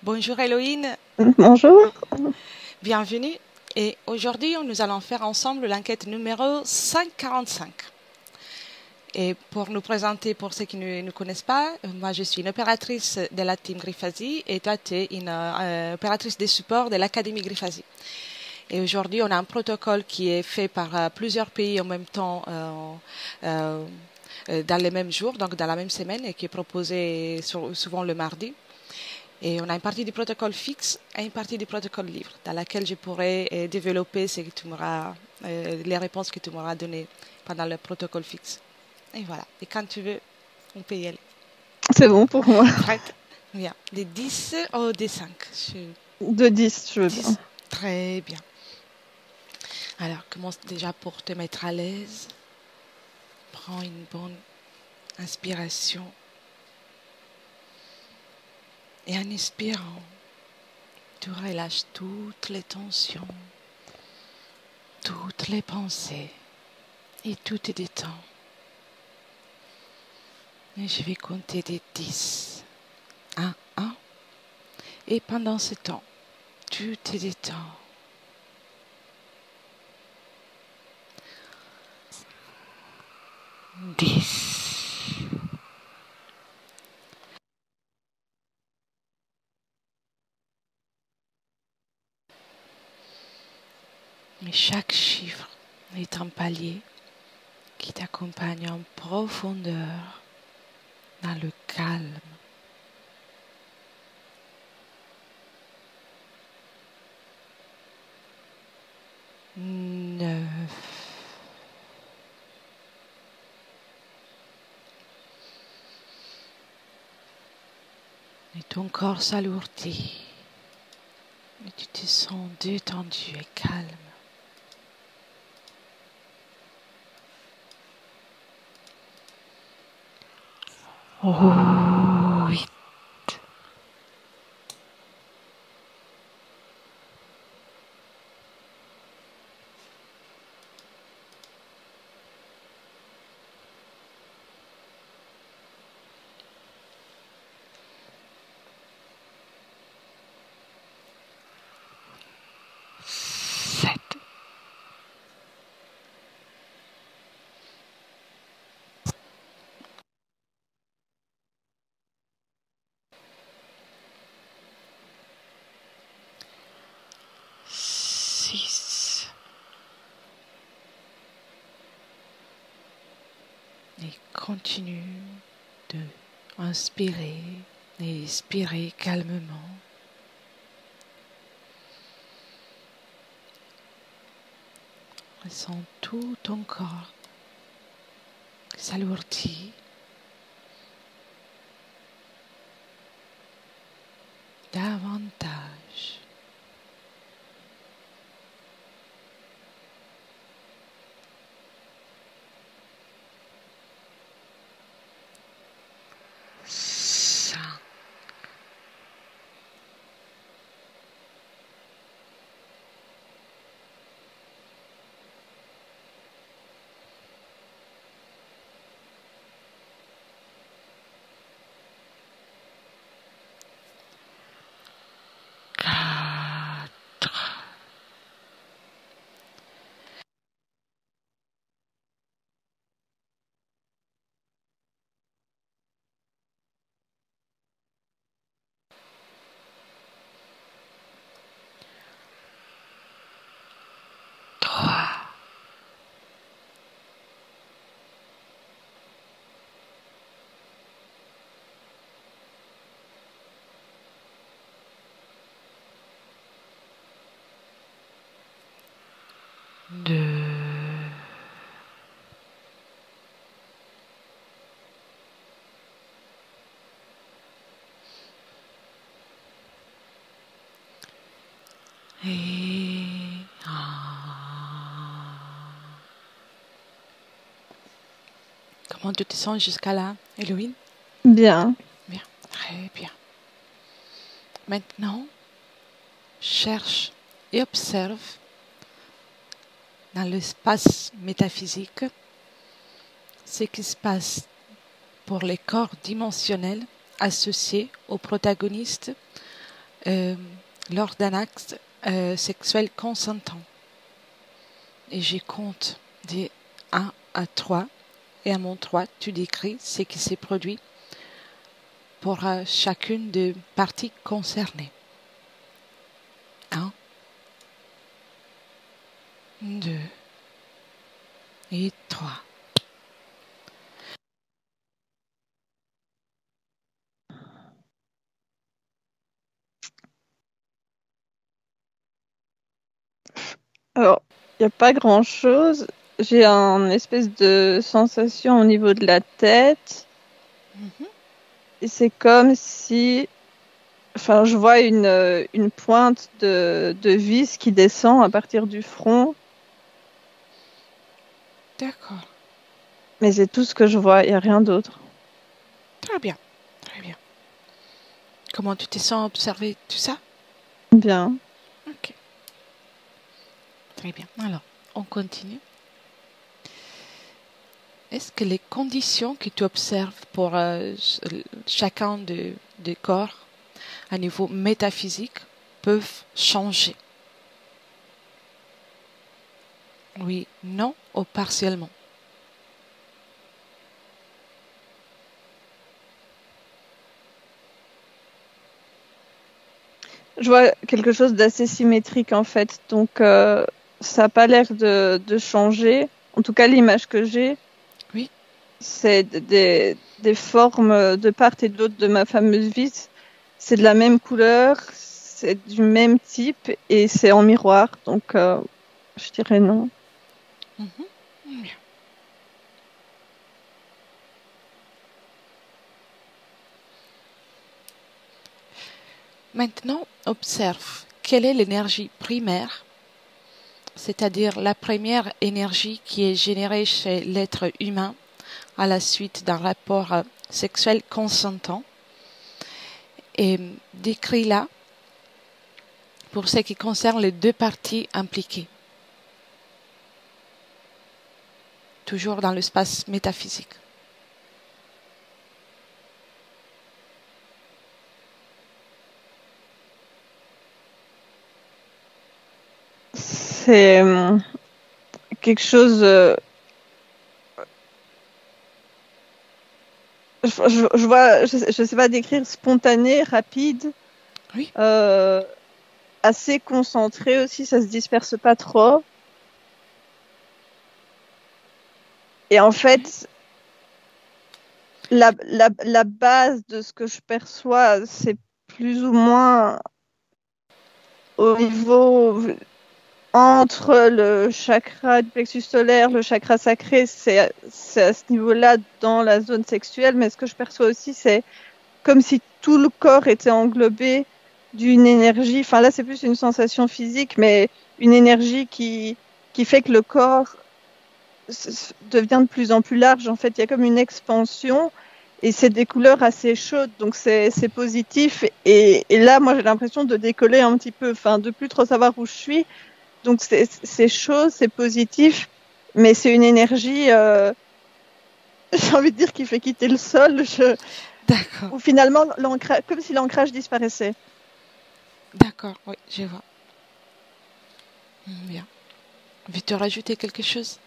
Bonjour Héloïne, Bonjour. bienvenue. Et aujourd'hui, nous allons faire ensemble l'enquête numéro 545. Et pour nous présenter, pour ceux qui ne nous connaissent pas, moi je suis une opératrice de la team Grifasi et toi tu es une opératrice des supports de l'Académie Grifasi. Et aujourd'hui, on a un protocole qui est fait par plusieurs pays en même temps euh, dans les mêmes jours, donc dans la même semaine, et qui est proposé souvent le mardi. Et on a une partie du protocole fixe et une partie du protocole libre, dans laquelle je pourrais développer ce que tu m'auras, les réponses que tu m'auras données pendant le protocole fixe. Et voilà. Et quand tu veux, on peut y aller. C'est bon pour moi. Prête? Bien. Des 10 au des 5. De 10, je veux 10. bien. Très bien. Alors, commence déjà pour te mettre à l'aise. Prends une bonne inspiration. Et en expirant, tu relâches toutes les tensions, toutes les pensées. Et tout te détend. Et je vais compter des 10. 1. Et pendant ce temps, tu te détends. 10. Et chaque chiffre est un palier qui t'accompagne en profondeur dans le calme. 9. Et ton corps s'alourdit. Et tu te sens détendu et calme. 8. Sept. Six. Et continue de inspirer et expirer calmement. Ressens tout ton corps qui s'alourdit davantage. Cinq. Quatre. 3. 2. Et 1. Comment tu te sens jusqu'à là, Héloïne? Bien. Bien, très bien. Maintenant, cherche et observe dans l'espace métaphysique ce qui se passe pour les corps dimensionnels associés aux protagonistes euh, lors d'un acte sexuel consentant. Et je compte de 1 à 3. Et à mon 3, tu décris ce qui s'est produit pour chacune des parties concernées. 1, 2 et 3. Alors, il n'y a pas grand-chose. J'ai un espèce de sensation au niveau de la tête. Et c'est comme si... Enfin, je vois une pointe de vis qui descend à partir du front. D'accord. Mais c'est tout ce que je vois, il n'y a rien d'autre. Très bien. Très bien. Comment tu te sens observer tout ça? Bien. Ok. Très bien. Alors, on continue. Est-ce que les conditions que tu observes pour chacun des corps à niveau métaphysique peuvent changer? Oui, non ou partiellement? Je vois quelque chose d'assez symétrique en fait. Donc, ça n'a pas l'air de changer. En tout cas, l'image que j'ai, Oui. c'est des formes de part et d'autre de ma fameuse vis. C'est de la même couleur, c'est du même type et c'est en miroir. Donc, je dirais non. Bien. Maintenant, observe quelle est l'énergie primaire, c'est-à-dire la première énergie qui est générée chez l'être humain à la suite d'un rapport sexuel consentant, et décris-la pour ce qui concerne les deux parties impliquées, toujours dans l'espace métaphysique. C'est quelque chose. Je vois, je sais pas décrire, spontané, rapide, Oui. assez concentré aussi, ça se disperse pas trop. Et en fait, la base de ce que je perçois, c'est plus ou moins au niveau entre le chakra du plexus solaire, le chakra sacré, c'est à ce niveau-là dans la zone sexuelle. Mais ce que je perçois aussi, c'est comme si tout le corps était englobé d'une énergie. Enfin là, c'est plus une sensation physique, mais une énergie qui fait que le corps devient de plus en plus large. En fait, il y a comme une expansion et c'est des couleurs assez chaudes, donc c'est positif. Et là, moi, j'ai l'impression de décoller un petit peu, enfin, de plus trop savoir où je suis. Donc c'est chaud, c'est positif, mais c'est une énergie, j'ai envie de dire, qui fait quitter le sol. D'accord. Ou finalement, comme si l'ancrage disparaissait. D'accord, oui, je vois. Bien. Veux-tu rajouter quelque chose?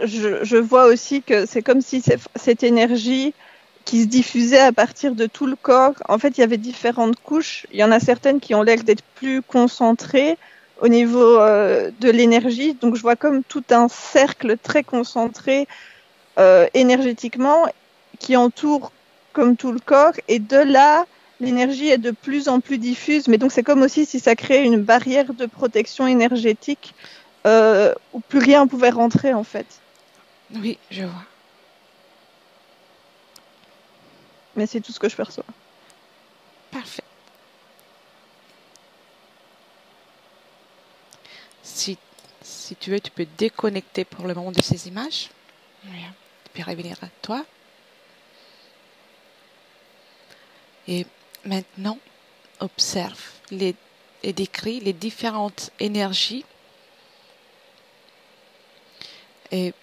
Je vois aussi que c'est comme si cette énergie qui se diffusait à partir de tout le corps, en fait, il y avait différentes couches. Il y en a certaines qui ont l'air d'être plus concentrées au niveau de l'énergie. Donc, je vois comme tout un cercle très concentré énergétiquement qui entoure comme tout le corps. Et de là, l'énergie est de plus en plus diffuse. Mais donc, c'est comme aussi si ça créait une barrière de protection énergétique où plus rien pouvait rentrer, en fait. Oui, je vois. Mais c'est tout ce que je perçois. Parfait. Si, si tu veux, tu peux déconnecter pour le moment de ces images. Voilà. Puis revenir à toi. Et maintenant, observe et décris les différentes énergies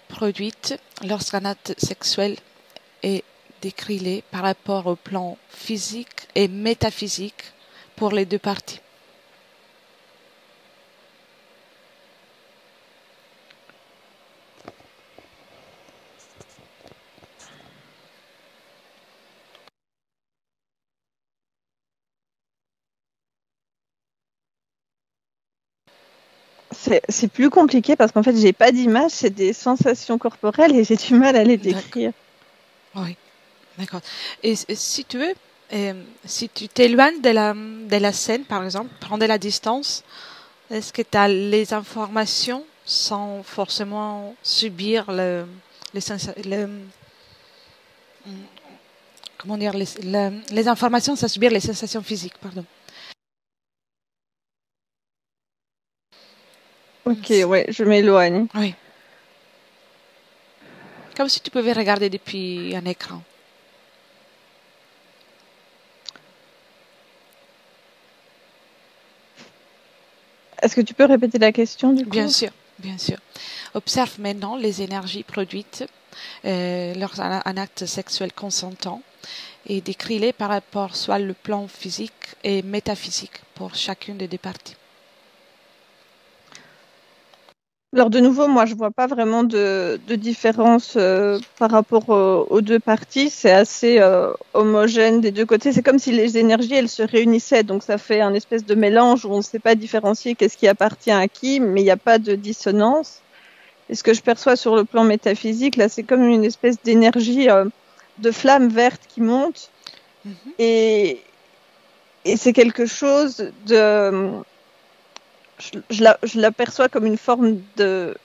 produites lorsqu'un acte sexuel est décris-les par rapport au plan physique et métaphysique pour les deux parties. C'est plus compliqué parce qu'en fait, j'ai pas d'image, c'est des sensations corporelles et j'ai du mal à les décrire. Oui, d'accord. Et si tu veux, si tu t'éloignes de la scène, par exemple, prends de la distance, est-ce que tu as les informations sans forcément subir comment dire, les informations sans subir les sensations physiques, pardon. Ok, ouais, je m'éloigne. Oui. Comme si tu pouvais regarder depuis un écran. Est-ce que tu peux répéter la question du coup? Bien sûr, bien sûr. Observe maintenant les énergies produites lors d'un acte sexuel consentant et décris-les par rapport soit le plan physique et métaphysique pour chacune des deux parties. Alors de nouveau, moi je vois pas vraiment de différence par rapport aux deux parties. C'est assez homogène des deux côtés. C'est comme si les énergies elles se réunissaient. Donc ça fait un espèce de mélange où on ne sait pas différencier qu'est-ce qui appartient à qui, mais il n'y a pas de dissonance. Et ce que je perçois sur le plan métaphysique, là, c'est comme une espèce d'énergie de flamme verte qui monte. Et c'est quelque chose de... Je l'aperçois comme une forme de...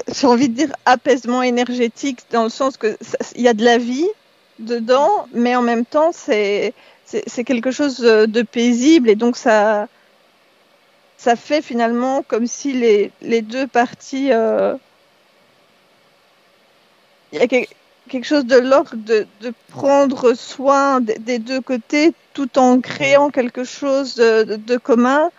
J'ai envie de dire apaisement énergétique, dans le sens que il y a de la vie dedans, mais en même temps, c'est quelque chose de paisible. Et donc, ça fait finalement comme si les deux parties... il y a quelque chose de l'ordre de prendre soin des deux côtés tout en créant quelque chose de commun.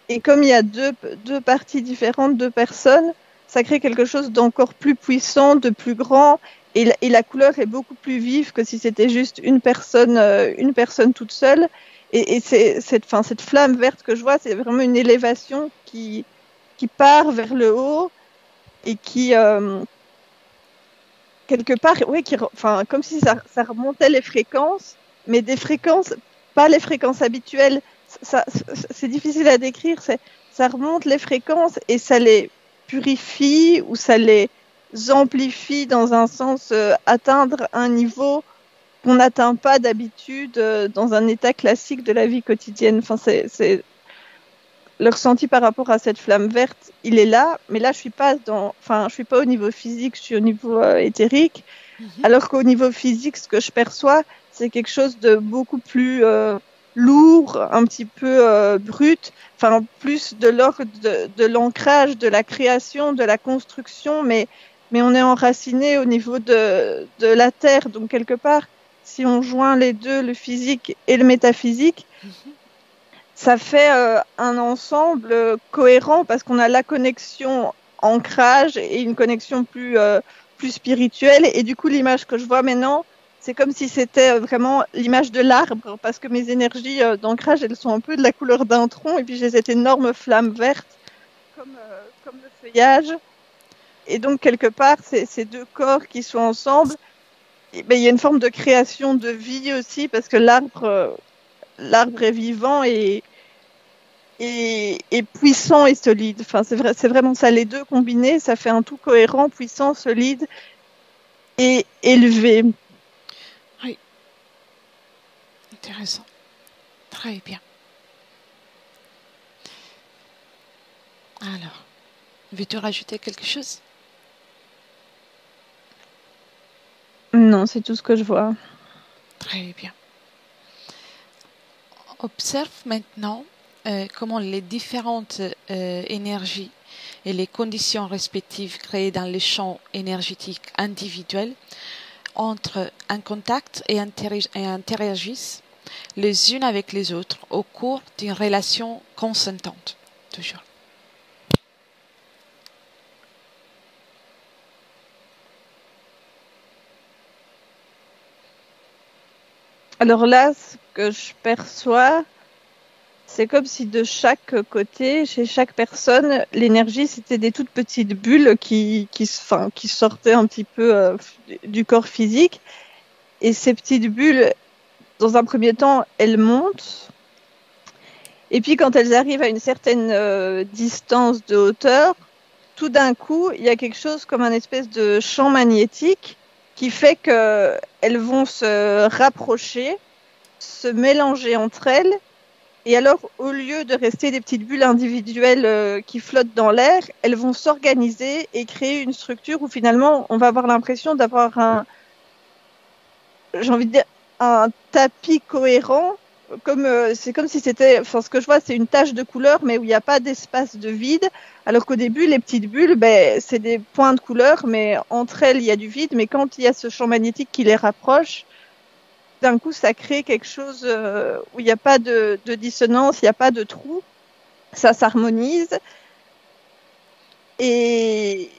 Et comme il y a deux parties différentes, deux personnes, ça crée quelque chose d'encore plus puissant, de plus grand. Et la couleur est beaucoup plus vive que si c'était juste une personne toute seule. Et cette flamme verte que je vois, c'est vraiment une élévation qui part vers le haut et qui... quelque part, oui, comme si ça remontait les fréquences, mais des fréquences, pas les fréquences habituelles. C'est difficile à décrire. Ça remonte les fréquences et ça les purifie ou ça les amplifie dans un sens, atteindre un niveau qu'on n'atteint pas d'habitude dans un état classique de la vie quotidienne. Enfin, c'est le ressenti par rapport à cette flamme verte, il est là, mais là je suis pas au niveau physique, je suis au niveau éthérique, alors qu'au niveau physique, ce que je perçois, c'est quelque chose de beaucoup plus lourd, un petit peu brut, enfin plus de l'ordre de l'ancrage, de la création, de la construction, mais on est enraciné au niveau de la terre, donc quelque part, si on joint les deux, le physique et le métaphysique, ça fait un ensemble cohérent parce qu'on a la connexion ancrage et une connexion plus spirituelle. Et du coup, l'image que je vois maintenant, c'est comme si c'était vraiment l'image de l'arbre parce que mes énergies d'ancrage, elles sont un peu de la couleur d'un tronc et puis j'ai cette énorme flamme verte comme le feuillage. Et donc, quelque part, ces deux corps qui sont ensemble, et ben, il y a une forme de création de vie aussi parce que l'arbre est vivant et puissant et solide. Enfin, c'est vraiment ça. Les deux combinés, ça fait un tout cohérent, puissant, solide et élevé. Oui, intéressant. Très bien. Alors, veux-tu rajouter quelque chose? Non, c'est tout ce que je vois. Très bien. Observe maintenant comment les différentes énergies et les conditions respectives créées dans les champs énergétiques individuels entrent en contact et interagissent les unes avec les autres au cours d'une relation consentante. Toujours. Alors là, ce que je perçois, c'est comme si de chaque côté, chez chaque personne, l'énergie, c'était des toutes petites bulles qui sortaient un petit peu du corps physique. Et ces petites bulles, dans un premier temps, elles montent. Et puis quand elles arrivent à une certaine distance de hauteur, tout d'un coup, il y a quelque chose comme un espèce de champ magnétique qui fait qu'elles vont se rapprocher, se mélanger entre elles. Et alors, au lieu de rester des petites bulles individuelles qui flottent dans l'air, elles vont s'organiser et créer une structure où finalement, on va avoir l'impression d'avoir j'ai envie de dire, un tapis cohérent. C'est comme si c'était, enfin, ce que je vois, c'est une tache de couleur, mais où il n'y a pas d'espace de vide. Alors qu'au début, les petites bulles, c'est des points de couleur, mais entre elles, il y a du vide. Mais quand il y a ce champ magnétique qui les rapproche, d'un coup, ça crée quelque chose où il n'y a pas de dissonance, il n'y a pas de trou. Ça s'harmonise et,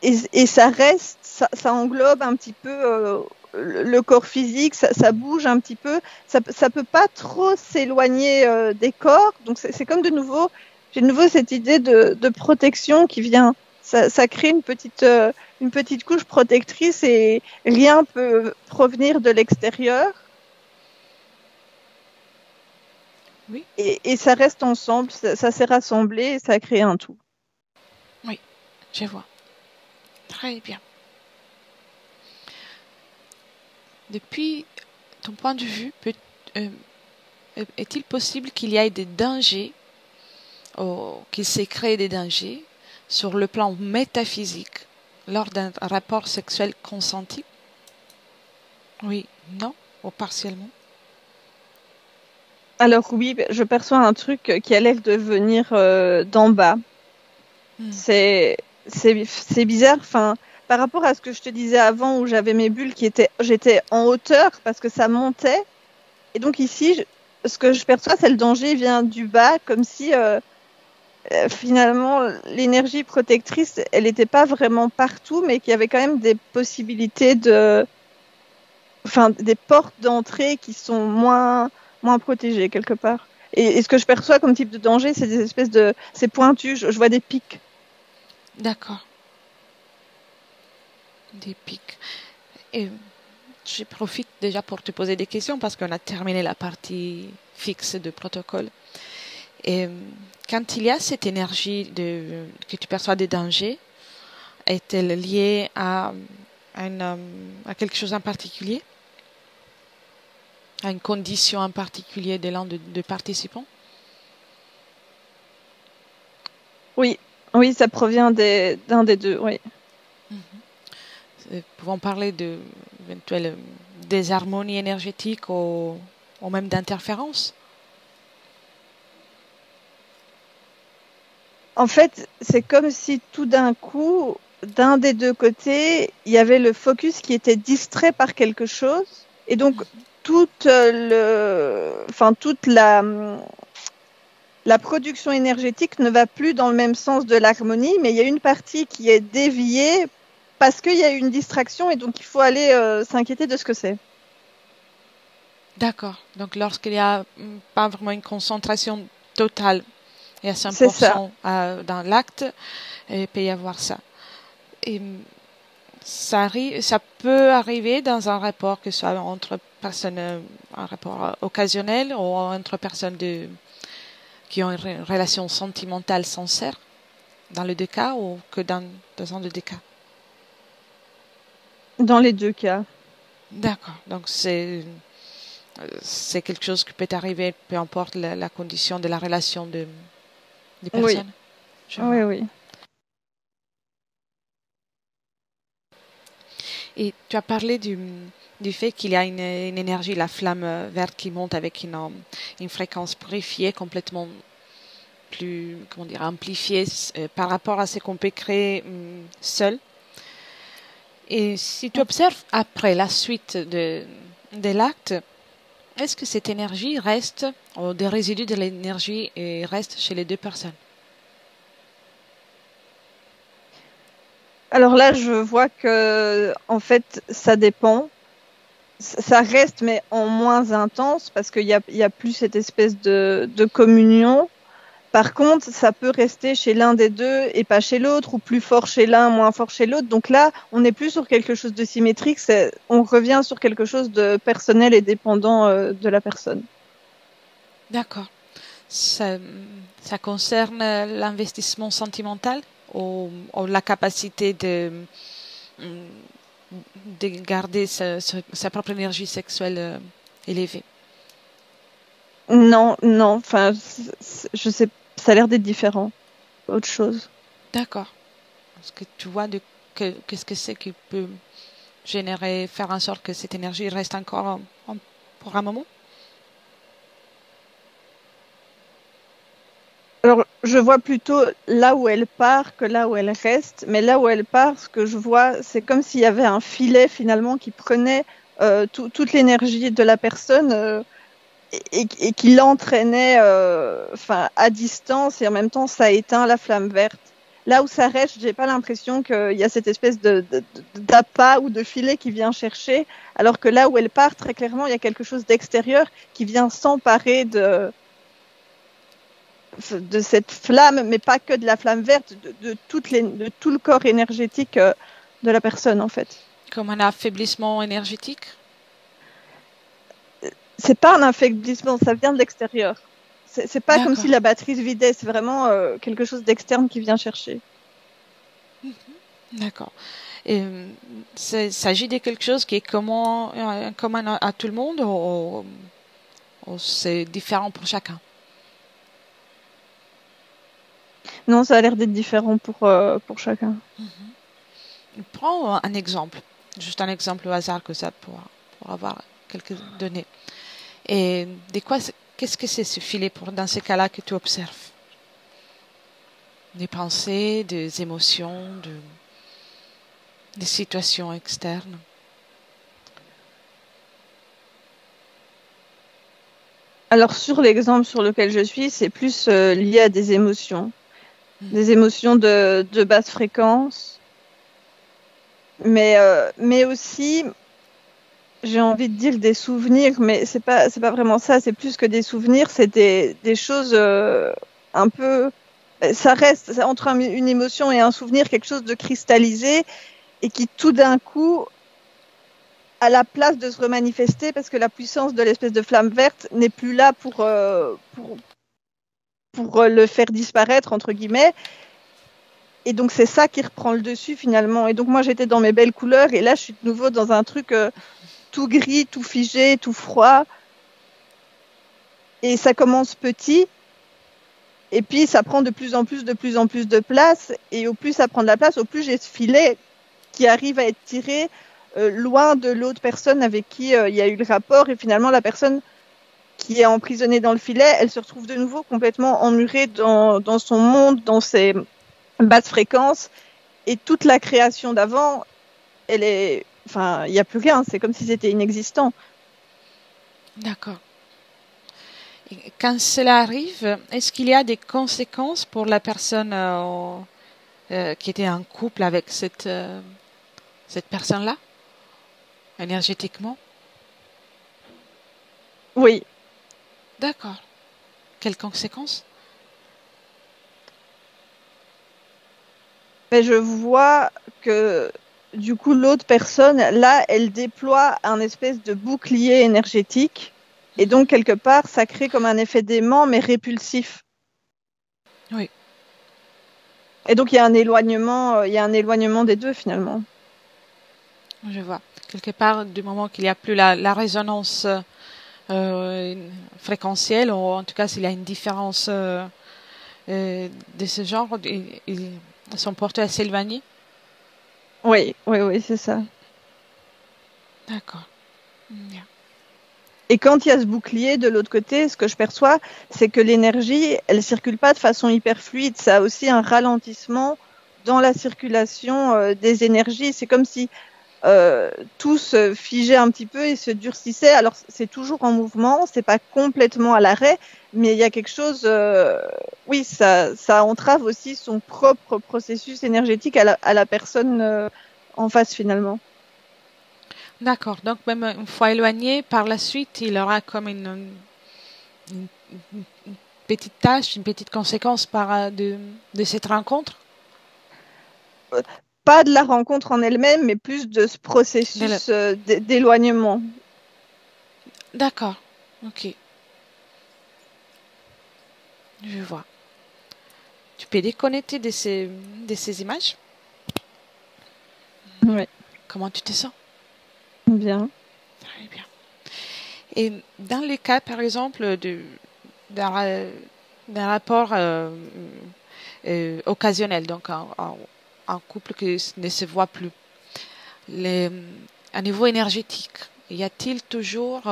et ça reste, ça englobe un petit peu le corps physique, ça bouge un petit peu, ça peut pas trop s'éloigner des corps. Donc c'est comme j'ai de nouveau cette idée de protection qui vient. Ça crée une petite couche protectrice et rien peut provenir de l'extérieur. Oui, Et ça reste ensemble, ça s'est rassemblé et ça a créé un tout. oui, je vois. Très bien. Depuis ton point de vue, euh, est-il possible qu'il y ait des dangers, ou qu'il s'est créé des dangers sur le plan métaphysique lors d'un rapport sexuel consenti? Oui, non, ou partiellement. Alors oui, je perçois un truc qui a l'air de venir d'en bas. Hmm. C'est bizarre. Enfin, par rapport à ce que je te disais avant, où j'avais mes bulles j'étais en hauteur parce que ça montait. Et donc ici, ce que je perçois, c'est le danger vient du bas, comme si finalement l'énergie protectrice, elle n'était pas vraiment partout, mais qu'il y avait quand même des possibilités enfin, des portes d'entrée qui sont moins protégées quelque part. Et ce que je perçois comme type de danger, c'est des espèces c'est pointu. Je vois des pics. D'accord, des pics. Et je profite déjà pour te poser des questions parce qu'on a terminé la partie fixe de protocole. Et quand il y a cette énergie que tu perçois des dangers, est-elle liée à quelque chose en particulier, à une condition en particulier de l'un des participants? Oui, oui, ça provient d'un des deux, oui. Pouvons parler d'éventuelles désharmonies énergétiques ou même d'interférences? En fait, c'est comme si tout d'un coup, d'un des deux côtés, il y avait le focus qui était distrait par quelque chose. Et donc, toute la production énergétique ne va plus dans le même sens de l'harmonie, mais il y a une partie qui est déviée parce qu'il y a eu une distraction et donc il faut aller s'inquiéter de ce que c'est. D'accord. Donc lorsqu'il n'y a pas vraiment une concentration totale et à C'est ça. 100% dans l'acte, il peut y avoir ça. Et ça peut arriver dans un rapport, que ce soit entre personnes, un rapport occasionnel ou entre personnes qui ont une relation sentimentale sincère, dans les deux cas, ou que dans un des deux cas. Dans les deux cas. D'accord. Donc c'est quelque chose qui peut arriver, peu importe la condition de la relation des Oui, personnes. Je oui, vois. oui. Et tu as parlé du fait qu'il y a une énergie, la flamme verte qui monte avec une fréquence purifiée, complètement plus, comment dire, amplifiée par rapport à ce qu'on peut créer seul. Et si tu observes après la suite de l'acte, est-ce que cette énergie reste, ou des résidus de l'énergie restent chez les deux personnes? Alors là, je vois que, en fait, ça dépend. ça reste, mais en moins intense, parce qu'il y a plus cette espèce de communion. Par contre, ça peut rester chez l'un des deux et pas chez l'autre, ou plus fort chez l'un, moins fort chez l'autre. Donc là, on n'est plus sur quelque chose de symétrique, on revient sur quelque chose de personnel et dépendant de la personne. D'accord. Ça, ça concerne l'investissement sentimental ou la capacité de garder sa propre énergie sexuelle élevée. Non, non, enfin, je sais, ça a l'air d'être différent. Autre chose. D'accord. Est-ce que tu vois qu'est-ce que c'est qui peut générer, faire en sorte que cette énergie reste encore pour un moment? Alors, je vois plutôt là où elle part que là où elle reste. Mais là où elle part, ce que je vois, c'est comme s'il y avait un filet finalement qui prenait toute l'énergie de la personne et qui l'entraînait à distance et en même temps ça éteint la flamme verte. Là où ça reste, j'ai pas l'impression qu'il y a cette espèce d'appât ou de filet qui vient chercher, alors que là où elle part, très clairement, il y a quelque chose d'extérieur qui vient s'emparer de cette flamme, mais pas que de la flamme verte, de tout le corps énergétique de la personne, en fait. Comme un affaiblissement énergétique? C'est pas un affaiblissement, ça vient de l'extérieur. C'est pas comme si la batterie se vidait, c'est vraiment quelque chose d'externe qui vient chercher. D'accord. Et il s'agit de quelque chose qui est commun à tout le monde ou c'est différent pour chacun? Non, ça a l'air d'être différent pour chacun. Prends un exemple, juste un exemple au hasard que ça pour avoir quelques données. Et qu'est-ce que c'est ce filet dans ces cas-là que tu observes? Des pensées, des émotions, des situations externes? Alors sur l'exemple sur lequel je suis, c'est plus lié à des émotions. Des émotions de basse fréquence. Mais aussi, j'ai envie de dire des souvenirs, mais c'est pas vraiment ça, c'est plus que des souvenirs, c'est des choses un peu... Ça reste entre une émotion et un souvenir, quelque chose de cristallisé et qui tout d'un coup à la place de se remanifester parce que la puissance de l'espèce de flamme verte n'est plus là pour le faire disparaître, entre guillemets. Et donc, c'est ça qui reprend le dessus, finalement. Et donc, moi, j'étais dans mes belles couleurs et là, je suis de nouveau dans un truc tout gris, tout figé, tout froid. Et ça commence petit. Et puis, ça prend de plus en plus de place. Et au plus ça prend de la place, au plus j'ai ce filet qui arrive à être tiré loin de l'autre personne avec qui il y a eu le rapport. Et finalement, la personne qui est emprisonnée dans le filet, elle se retrouve de nouveau complètement emmurée dans son monde, dans ses basses fréquences. Et toute la création d'avant, il n'y a plus rien. C'est comme si c'était inexistant. D'accord. Et quand cela arrive, est-ce qu'il y a des conséquences pour la personne qui était en couple avec cette personne-là, énergétiquement? Oui. D'accord. Quelles conséquences? Mais je vois que du coup l'autre personne, là, elle déploie un espèce de bouclier énergétique. Et donc, quelque part, ça crée comme un effet d'aimant, mais répulsif. Oui. Et donc, il y a un éloignement des deux, finalement. Je vois. Quelque part, du moment qu'il n'y a plus la résonance fréquentielle, ou en tout cas, s'il y a une différence de ce genre, ils sont portés à s'éloigner. Oui, c'est ça. D'accord. Bien. Et quand il y a ce bouclier de l'autre côté, ce que je perçois, c'est que l'énergie, elle circule pas de façon hyper fluide. Ça a aussi un ralentissement dans la circulation des énergies. C'est comme si tout se figeait un petit peu et se durcissait. Alors c'est toujours en mouvement, c'est pas complètement à l'arrêt, mais il y a quelque chose. Oui, ça entrave aussi son propre processus énergétique à la personne en face finalement. D'accord. Donc, même une fois éloigné, par la suite, il aura comme une- une petite tâche, une petite conséquence de cette rencontre. Pas de la rencontre en elle-même, mais plus de ce De la- processus d'éloignement. D'accord. Ok. Je vois. Tu peux déconnecter de ces images? Oui, Comment tu te sens? bien. Très bien. Et dans le cas, par exemple, d'un d'un rapport occasionnel, donc un couple qui ne se voit plus, les, à niveau énergétique, y a-t-il toujours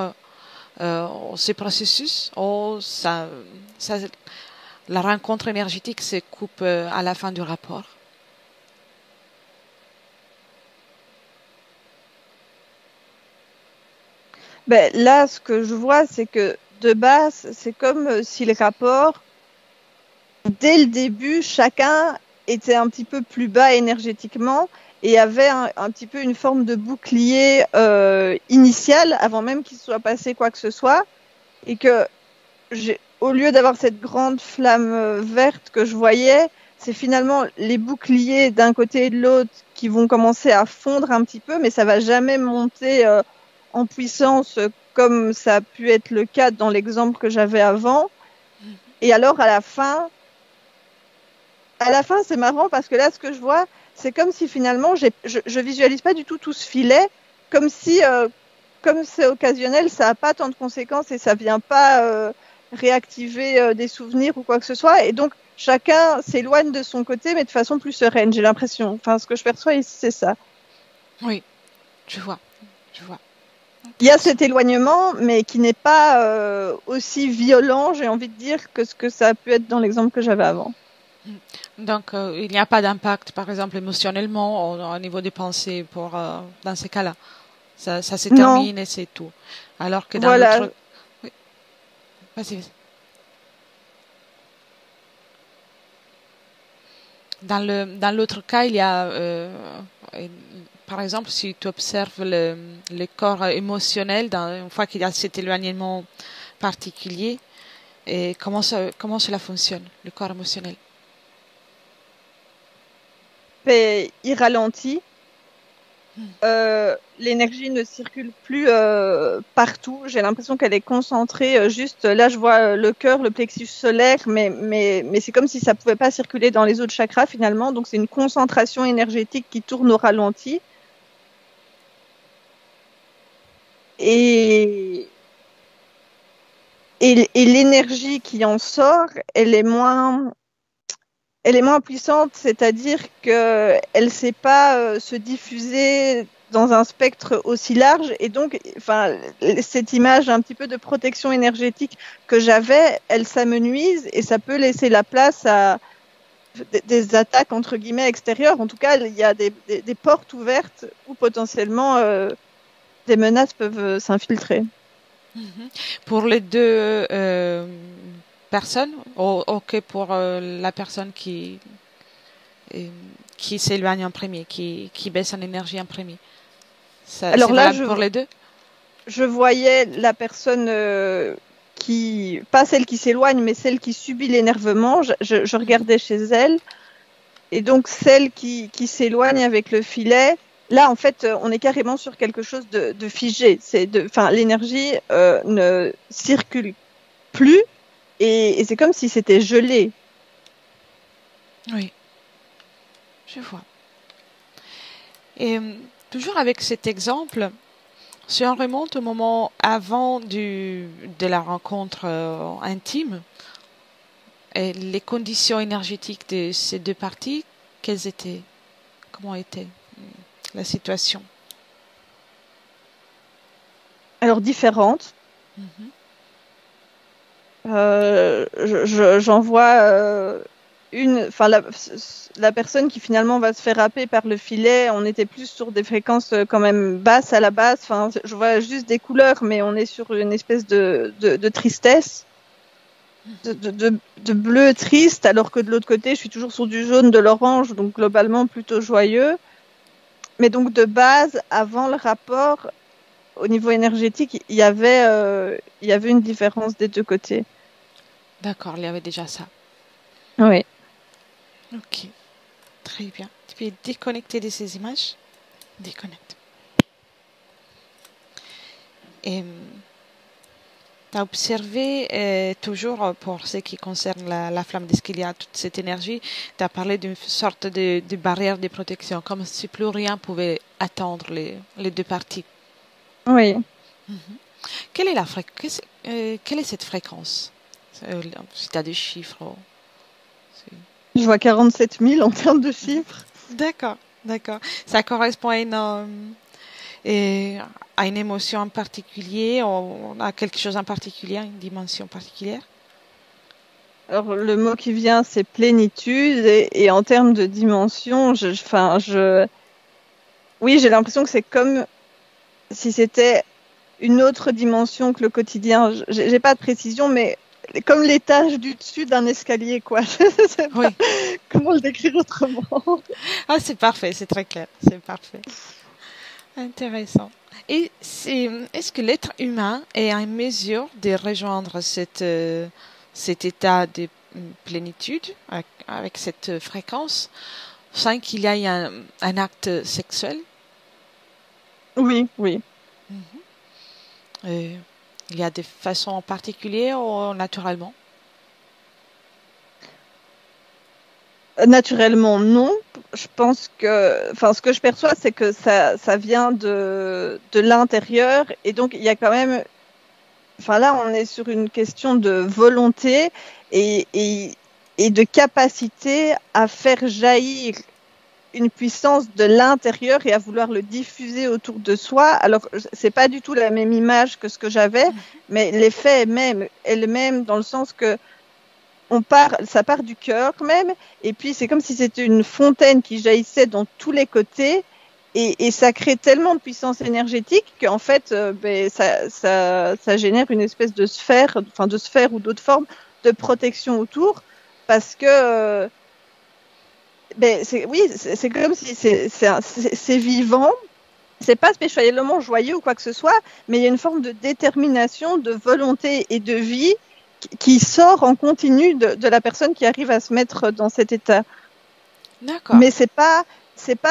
ce processus ou ça, la rencontre énergétique se coupe à la fin du rapport? Ben, là, ce que je vois, c'est que de base, c'est comme si le rapport, dès le début, chacun était un petit peu plus bas énergétiquement et avait un petit peu une forme de bouclier initial avant même qu'il soit passé quoi que ce soit. Et que au lieu d'avoir cette grande flamme verte que je voyais, c'est finalement les boucliers d'un côté et de l'autre qui vont commencer à fondre un petit peu, mais ça va jamais monter en puissance comme ça a pu être le cas dans l'exemple que j'avais avant. Et alors à la fin, c'est marrant parce que là, ce que je vois, c'est comme si finalement, je visualise pas du tout ce filet, comme si, comme c'est occasionnel, ça n'a pas tant de conséquences et ça vient pas réactiver des souvenirs ou quoi que ce soit. Et donc, chacun s'éloigne de son côté, mais de façon plus sereine, j'ai l'impression. Enfin, ce que je perçois ici, c'est ça. Oui, je vois, je vois. Il y a Intéressant. cet éloignement, mais qui n'est pas aussi violent, j'ai envie de dire, que ce que ça a pu être dans l'exemple que j'avais avant. Donc, il n'y a pas d'impact, par exemple, émotionnellement au niveau des pensées dans ces cas-là. Ça se Non, termine et c'est tout. Alors que dans voilà. l'autre... Oui, vas-y, vas-y. Dans l'autre cas, il y a, euh, par exemple, si tu observes le corps émotionnel, une fois qu'il y a cet éloignement particulier, et comment cela fonctionne, le corps émotionnel? Il ralentit. L'énergie ne circule plus partout. J'ai l'impression qu'elle est concentrée. Juste là, je vois le cœur, le plexus solaire, mais c'est comme si ça pouvait pas circuler dans les autres chakras finalement. Donc c'est une concentration énergétique qui tourne au ralenti. Et, et l'énergie qui en sort, elle est moins puissante, c'est-à-dire qu'elle ne sait pas se diffuser dans un spectre aussi large. Et donc, enfin, cette image un petit peu de protection énergétique que j'avais, elle s'amenuise et ça peut laisser la place à des attaques entre guillemets extérieures. En tout cas, il y a des portes ouvertes où potentiellement des menaces peuvent s'infiltrer. Pour les deux personnes, ok pour la personne euh, qui s'éloigne en premier, qui baisse en énergie en premier. C'est Alors là, valable pour les deux? je voyais la personne qui, pas celle qui s'éloigne, mais celle qui subit l'énervement. Je regardais chez elle. Et donc, celle qui s'éloigne avec le filet, là, en fait, on est carrément sur quelque chose de figé. Enfin, l'énergie ne circule plus et c'est comme si c'était gelé. Oui, je vois. Et toujours avec cet exemple, si on remonte au moment avant de la rencontre intime, et les conditions énergétiques de ces deux parties, quelles étaient? Comment était la situation? Alors, différente. Mhm. J'en vois enfin la personne qui finalement va se faire happer par le filet, on était plus sur des fréquences quand même basses à la base. Enfin, je vois juste des couleurs, mais on est sur une espèce de tristesse, de bleu triste, alors que de l'autre côté, je suis toujours sur du jaune, de l'orange, donc globalement plutôt joyeux. Mais donc de base, avant le rapport, au niveau énergétique, il y avait une différence des deux côtés. D'accord, il y avait déjà ça. Oui. Ok, très bien. Tu peux déconnecter de ces images? Déconnecte. Et tu as observé, toujours pour ce qui concerne la flamme, est-ce qu'il y a toute cette énergie, tu as parlé d'une sorte de barrière de protection, comme si plus rien pouvait attendre les deux parties. Oui. Quelle est quelle est cette fréquence? Si tu as des chiffres. Je vois 47 000 en termes de chiffres. D'accord, d'accord. Ça correspond à une émotion en particulier, ou à quelque chose en particulier, une dimension particulière? Alors, le mot qui vient, c'est plénitude. Et en termes de dimension, oui, j'ai l'impression que c'est comme si c'était une autre dimension que le quotidien. J'ai pas de précision, mais comme l'étage du dessus d'un escalier, quoi. Je sais pas Oui. comment le décrire autrement. Ah, c'est parfait, c'est très clair, c'est parfait. Intéressant. Et est-ce que l'être humain est en mesure de rejoindre cet état de plénitude avec cette fréquence sans qu'il y ait un acte sexuel? Oui, oui. Euh, il y a des façons particulières ou naturellement? Naturellement, non. Je pense que, enfin, ce que je perçois, c'est que ça vient de l'intérieur. Et donc, il y a quand même, enfin, là, on est sur une question de volonté et de capacité à faire jaillir une puissance de l'intérieur et à vouloir le diffuser autour de soi. Alors, c'est pas du tout la même image que ce que j'avais, mais l'effet est le même dans le sens que ça part du cœur même, et puis c'est comme si c'était une fontaine qui jaillissait dans tous les côtés, et ça crée tellement de puissance énergétique qu'en fait, ça génère une espèce de sphère ou d'autres formes de protection autour, parce que c'est comme si c'est vivant. C'est pas spécialement joyeux ou quoi que ce soit, mais il y a une forme de détermination, de volonté et de vie qui sort en continu de la personne qui arrive à se mettre dans cet état. D'accord. Mais c'est pas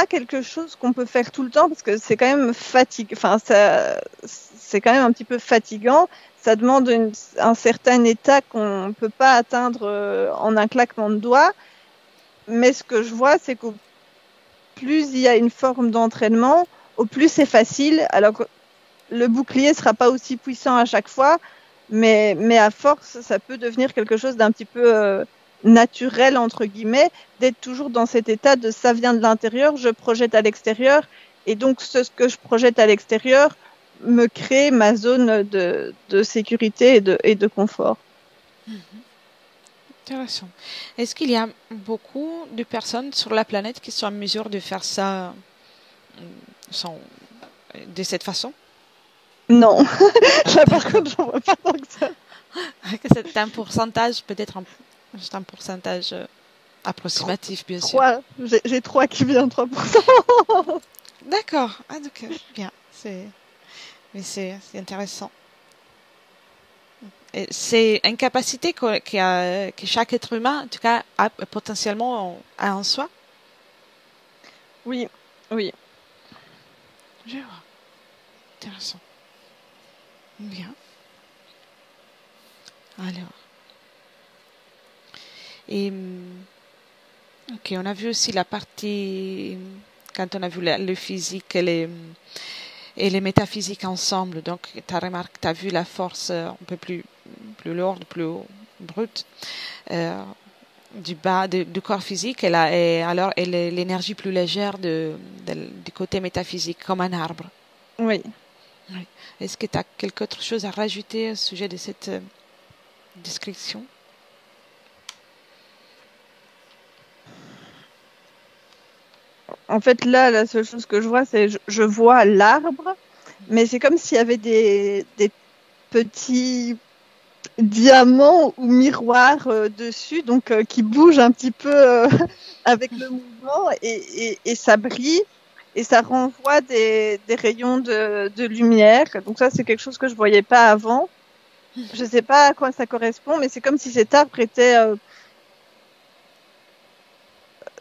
quelque chose qu'on peut faire tout le temps parce que c'est quand même fatigant. Enfin, c'est quand même un petit peu fatigant. Ça demande un certain état qu'on ne peut pas atteindre en un claquement de doigts. Mais ce que je vois, c'est qu'au plus il y a une forme d'entraînement, au plus c'est facile. Alors que le bouclier sera pas aussi puissant à chaque fois, mais à force, ça peut devenir quelque chose d'un petit peu naturel, entre guillemets, d'être toujours dans cet état de ça vient de l'intérieur, je projette à l'extérieur, et donc ce que je projette à l'extérieur me crée ma zone de sécurité et de confort. Intéressant. Est-ce qu'il y a beaucoup de personnes sur la planète qui sont en mesure de faire ça sans, de cette façon? Non, là par contre, j'en vois pas tant que ça. C'est un pourcentage, peut-être juste un pourcentage approximatif, bien sûr. 3, j'ai 3 qui viennent, 3%. D'accord. Ah, donc, bien. Mais c'est intéressant. Et c'est une capacité que chaque être humain, en tout cas, a potentiellement a en soi. Oui, oui. Je vois. Intéressant. Bien. Alors. Et ok, on a vu aussi la partie quand on a vu le physique et les métaphysiques ensemble. Donc, tu as remarqué, tu as vu la force un peu plus lourde, plus brute du bas du corps physique, et alors l'énergie plus légère du côté métaphysique, comme un arbre. Oui. Oui. Est-ce que tu as quelque autre chose à rajouter au sujet de cette description? En fait, là, la seule chose que je vois, c'est je vois l'arbre, mais c'est comme s'il y avait des petits diamants ou miroirs dessus, donc qui bougent un petit peu avec le mouvement, et ça brille. et ça renvoie des rayons de lumière. Donc ça, c'est quelque chose que je voyais pas avant. Je sais pas à quoi ça correspond, mais c'est comme si cet arbre était,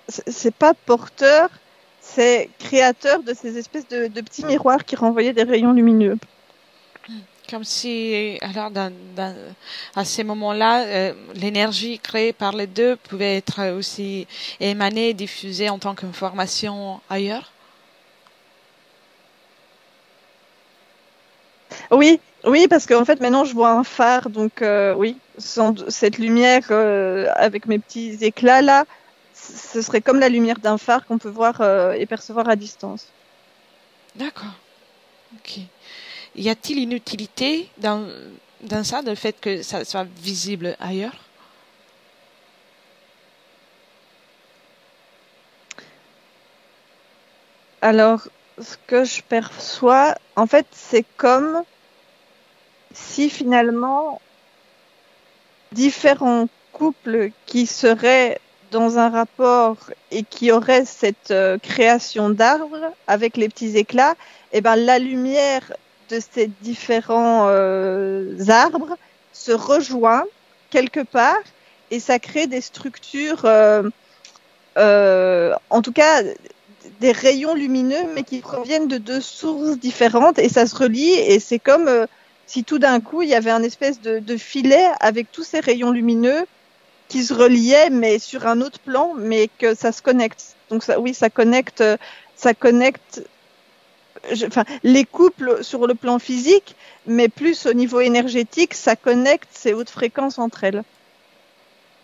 c'est pas porteur, c'est créateur de ces espèces de petits miroirs qui renvoyaient des rayons lumineux. Comme si, alors, à ces moments-là, l'énergie créée par les deux pouvait être aussi émanée, diffusée en tant qu'information ailleurs. Oui, oui, parce qu'en fait maintenant je vois un phare, donc oui, cette lumière avec mes petits éclats là, ce serait comme la lumière d'un phare qu'on peut voir et percevoir à distance. D'accord. Ok. Y a-t-il une utilité dans ça, le fait que ça soit visible ailleurs? Alors, ce que je perçois, en fait, c'est comme si finalement différents couples qui seraient dans un rapport et qui auraient cette création d'arbres avec les petits éclats, et ben la lumière de ces différents arbres se rejoint quelque part et ça crée des structures, en tout cas des rayons lumineux, mais qui proviennent de deux sources différentes et ça se relie et c'est comme si tout d'un coup il y avait un espèce de filet avec tous ces rayons lumineux qui se reliaient mais sur un autre plan, mais que ça se connecte. Donc ça, oui, ça connecte, enfin, les couples sur le plan physique, mais plus au niveau énergétique, ça connecte ces hautes fréquences entre elles.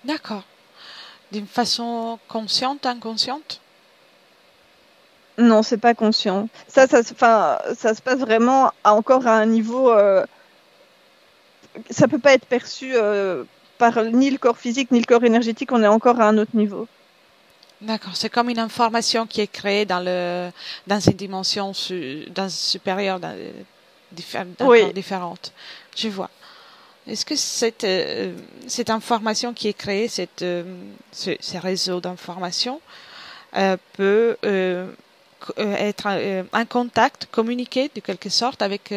D'accord. D'une façon consciente, inconsciente? Non, c'est pas conscient. Ça se passe vraiment encore à un niveau. Ça peut pas être perçu par ni le corps physique ni le corps énergétique. On est encore à un autre niveau. D'accord. C'est comme une information qui est créée dans ces dimensions supérieures, Oui. différentes. Je vois. Est-ce que cette information qui est créée, ce réseau d'informations, peut être un contact, communiquer de quelque sorte avec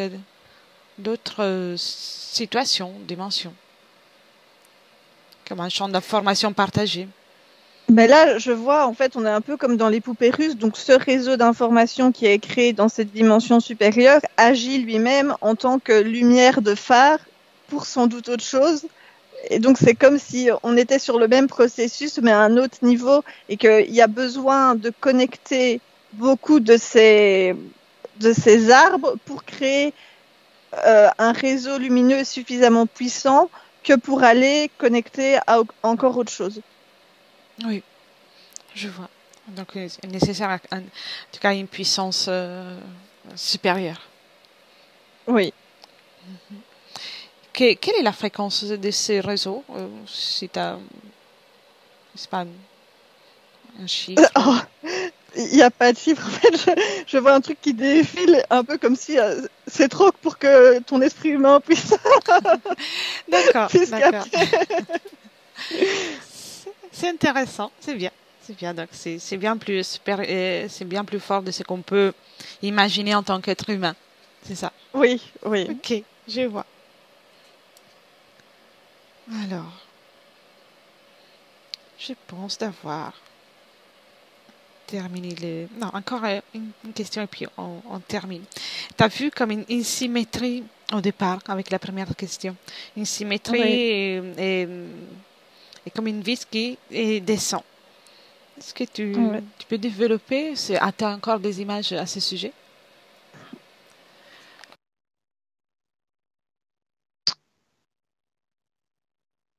d'autres situations, dimensions, comme un champ d'information partagé? Mais là, je vois, en fait, on est un peu comme dans les poupées russes. Donc, ce réseau d'informations qui est créé dans cette dimension supérieure agit lui-même en tant que lumière de phare pour sans doute autre chose. Et donc, c'est comme si on était sur le même processus, mais à un autre niveau, et qu'il y a besoin de connecter beaucoup de ces arbres pour créer un réseau lumineux suffisamment puissant que pour aller connecter à encore autre chose. Oui, je vois. Donc, il est nécessaire, en tout cas, une puissance supérieure. Oui. Quelle est la fréquence de ces réseaux? Si tu as, c'est pas un chiffre. Oh, il n'y a pas de chiffre. En fait, je vois un truc qui défile un peu comme si c'est trop pour que ton esprit humain puisse. D'accord, puisse d'accord. capter. C'est intéressant, c'est bien. C'est bien, donc c'est bien plus c'est bien plus fort de ce qu'on peut imaginer en tant qu'être humain. C'est ça. Oui, oui. Ok, je vois. Alors, je pense d'avoir terminé le... Non, encore une question et puis on termine. Tu as vu comme une symétrie au départ avec la première question. Une symétrie Oui. et comme une vis qui descend. Est-ce que Oui. tu peux développer? Tu as encore des images à ce sujet?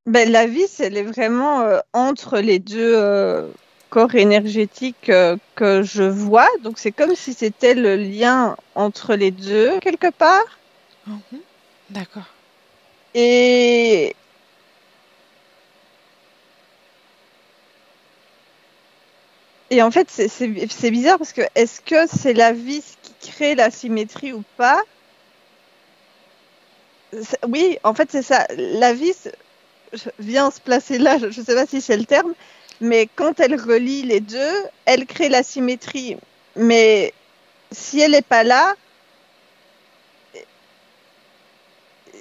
Ben, la vis, elle est vraiment entre les deux corps énergétiques que je vois. Donc, c'est comme si c'était le lien entre les deux, quelque part. Mhm. D'accord. Et, et en fait, c'est bizarre parce que est-ce que c'est la vis qui crée la symétrie ou pas? Oui, en fait, c'est ça. La vis vient se placer là, je ne sais pas si c'est le terme, mais quand elle relie les deux, elle crée la symétrie. Mais si elle n'est pas là,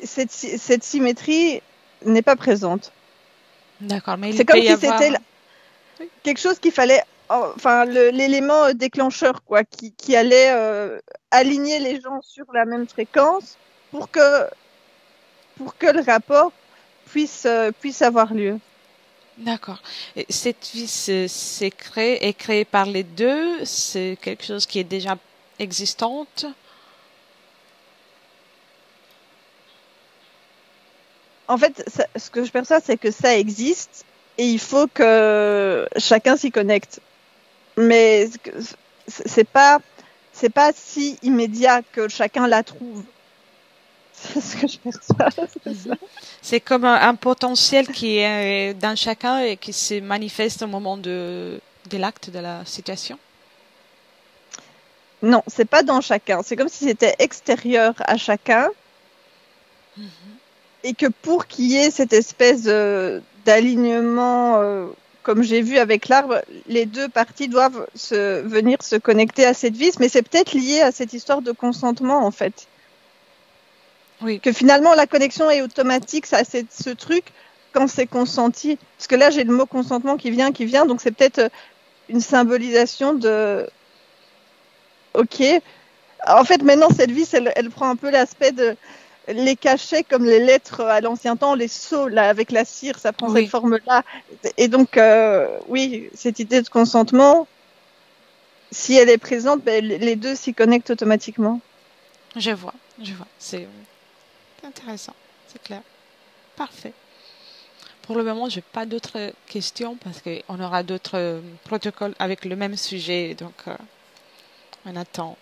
cette symétrie n'est pas présente. D'accord, mais C'est il peut comme y si avoir... c'était Oui. quelque chose qu'il fallait, enfin, l'élément déclencheur, quoi, qui allait aligner les gens sur la même fréquence pour que le rapport puisse avoir lieu. D'accord. Et cette vis est créée par les deux, c'est quelque chose qui est déjà existante. En fait, ce que je perçois, c'est que ça existe et il faut que chacun s'y connecte. Mais c'est pas si immédiat que chacun la trouve. C'est ce que je perçois. C'est ça. C'est comme un potentiel qui est dans chacun et qui se manifeste au moment de l'acte, de la situation. Non, c'est pas dans chacun. C'est comme si c'était extérieur à chacun et que pour qu'il y ait cette espèce d'alignement, comme j'ai vu avec l'arbre, les deux parties doivent venir se connecter à cette vis, mais c'est peut-être lié à cette histoire de consentement en fait. Oui. Que finalement la connexion est automatique, ça c'est ce truc quand c'est consenti. Parce que là j'ai le mot consentement qui vient, donc c'est peut-être une symbolisation de OK. En fait maintenant cette vis elle prend un peu l'aspect de les cachets comme les lettres à l'ancien temps, les sceaux là avec la cire, ça prend cette Oui, forme-là. Et donc oui, cette idée de consentement, si elle est présente, ben, les deux s'y connectent automatiquement. je vois, je vois. C'est intéressant, c'est clair. Parfait. Pour le moment, je n'ai pas d'autres questions parce qu'on aura d'autres protocoles avec le même sujet, donc on attend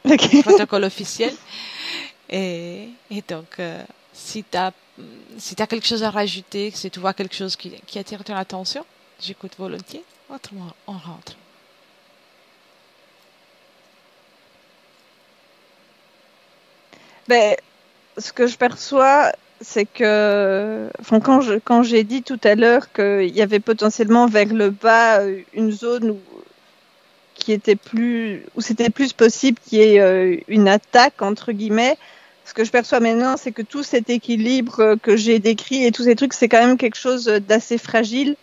le Okay. protocole officiel. Et donc, si tu as, si t'as quelque chose à rajouter, si tu vois quelque chose qui attire ton attention, j'écoute volontiers. Autrement, on rentre. Ben, ce que je perçois, c'est que, enfin, quand j'ai dit tout à l'heure qu'il y avait potentiellement vers le bas une zone où c'était plus possible qu'il y ait une attaque entre guillemets. Ce que je perçois maintenant, c'est que tout cet équilibre que j'ai décrit et tous ces trucs, c'est quand même quelque chose d'assez fragile.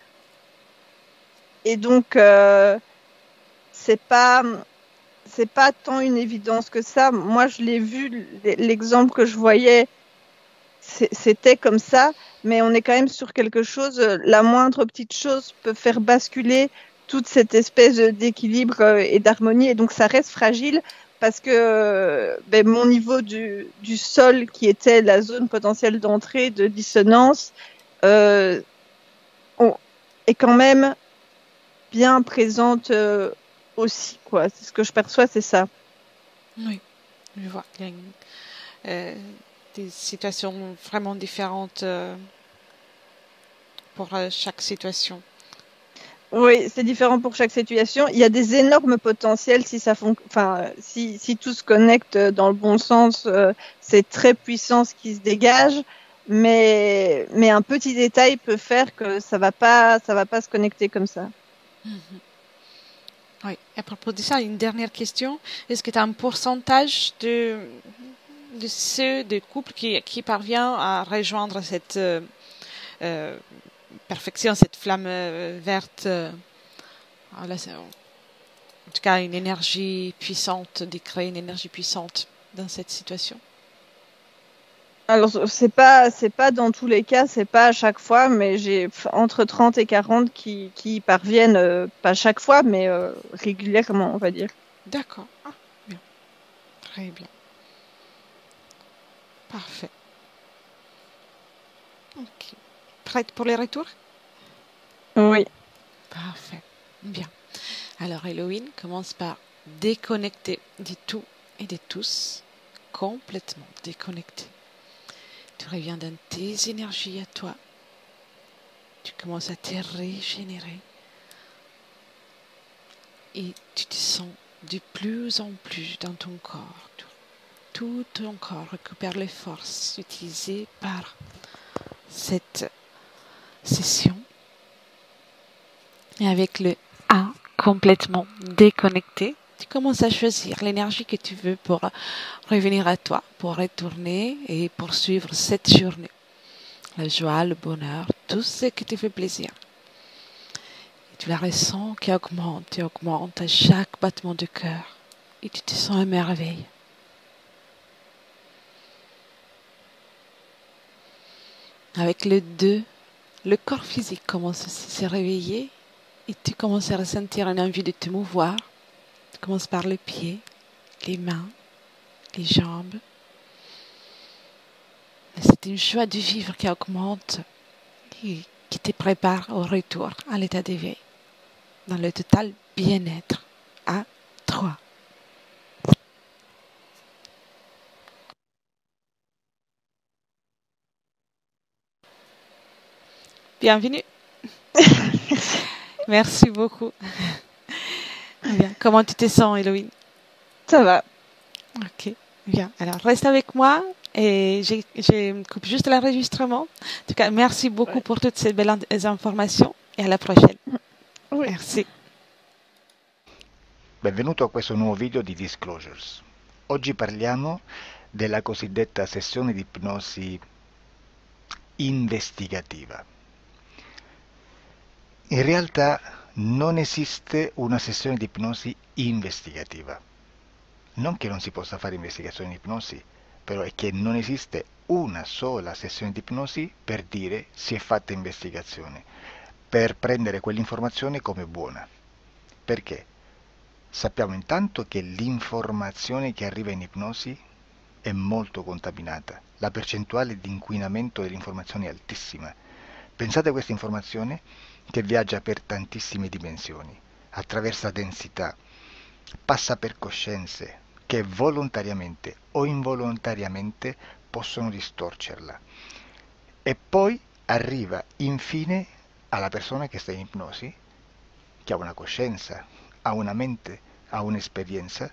Et donc, c'est pas tant une évidence que ça. Moi, je l'ai vu, l'exemple que je voyais, c'était comme ça, mais on est quand même sur quelque chose, la moindre petite chose peut faire basculer toute cette espèce d'équilibre et d'harmonie, et donc ça reste fragile parce que mon niveau du sol, qui était la zone potentielle d'entrée de dissonance, euh, est quand même bien présente aussi, quoi. C'est ce que je perçois, c'est ça. Oui, je vois. Il y a des situations vraiment différentes pour chaque situation. Oui, c'est différent pour chaque situation. Il y a des énormes potentiels si si tout se connecte dans le bon sens, c'est très puissant ce qui se dégage, mais un petit détail peut faire que ça va pas se connecter comme ça. Oui. À propos de ça, une dernière question. Est-ce que tu as un pourcentage de ceux des couples qui parvient à rejoindre cette euh, perfection, cette flamme verte là, en tout cas, une énergie puissante, de créer une énergie puissante dans cette situation. Alors c'est pas dans tous les cas, c'est pas à chaque fois, mais j'ai entre 30 et 40 qui y parviennent, pas chaque fois, mais régulièrement, on va dire. D'accord. Ah, bien. Très bien. Parfait. Ok. Prête pour les retours? Oui. Parfait. Bien. Alors, Elohim commence par déconnecter de tout et de tous, complètement déconnecté. Tu reviens dans tes énergies à toi. Tu commences à te régénérer. Et tu te sens de plus en plus dans ton corps. Tout ton corps récupère les forces utilisées par cette session. Et avec le A complètement déconnecté, tu commences à choisir l'énergie que tu veux pour revenir à toi, pour retourner et poursuivre cette journée. La joie, le bonheur, tout ce qui te fait plaisir. Et tu la ressens qui augmente et augmente à chaque battement de cœur. Et tu te sens à merveille. Avec le 2, le corps physique commence à se réveiller et tu commences à ressentir une envie de te mouvoir. Tu commences par les pieds, les mains, les jambes. C'est une joie de vivre qui augmente et qui te prépare au retour à l'état d'éveil, dans le total bien-être. À 3. Bienvenue. Merci beaucoup. Bien. Comment tu te sens, Héloïne? Ça va. Ok, bien. Alors, reste avec moi et je coupe juste l'enregistrement. En tout cas, merci beaucoup pour toutes ces belles informations e alla prossima. Oui. Merci. Benvenuto a questo nuovo video di Disclosures. Oggi parliamo della cosiddetta sessione di ipnosi investigativa. In realtà non esiste una sessione di ipnosi investigativa. Non che non si possa fare investigazione di ipnosi, però è che non esiste una sola sessione di ipnosi per dire si è fatta investigazione, per prendere quell'informazione come buona. Perché? Sappiamo intanto che l'informazione che arriva in ipnosi è molto contaminata, la percentuale di inquinamento dell'informazione è altissima. Pensate a questa informazione che viaggia per tantissime dimensioni, attraversa densità, passa per coscienze che volontariamente o involontariamente possono distorcerla e poi arriva infine alla persona che sta in ipnosi, che ha una coscienza, ha una mente, ha un'esperienza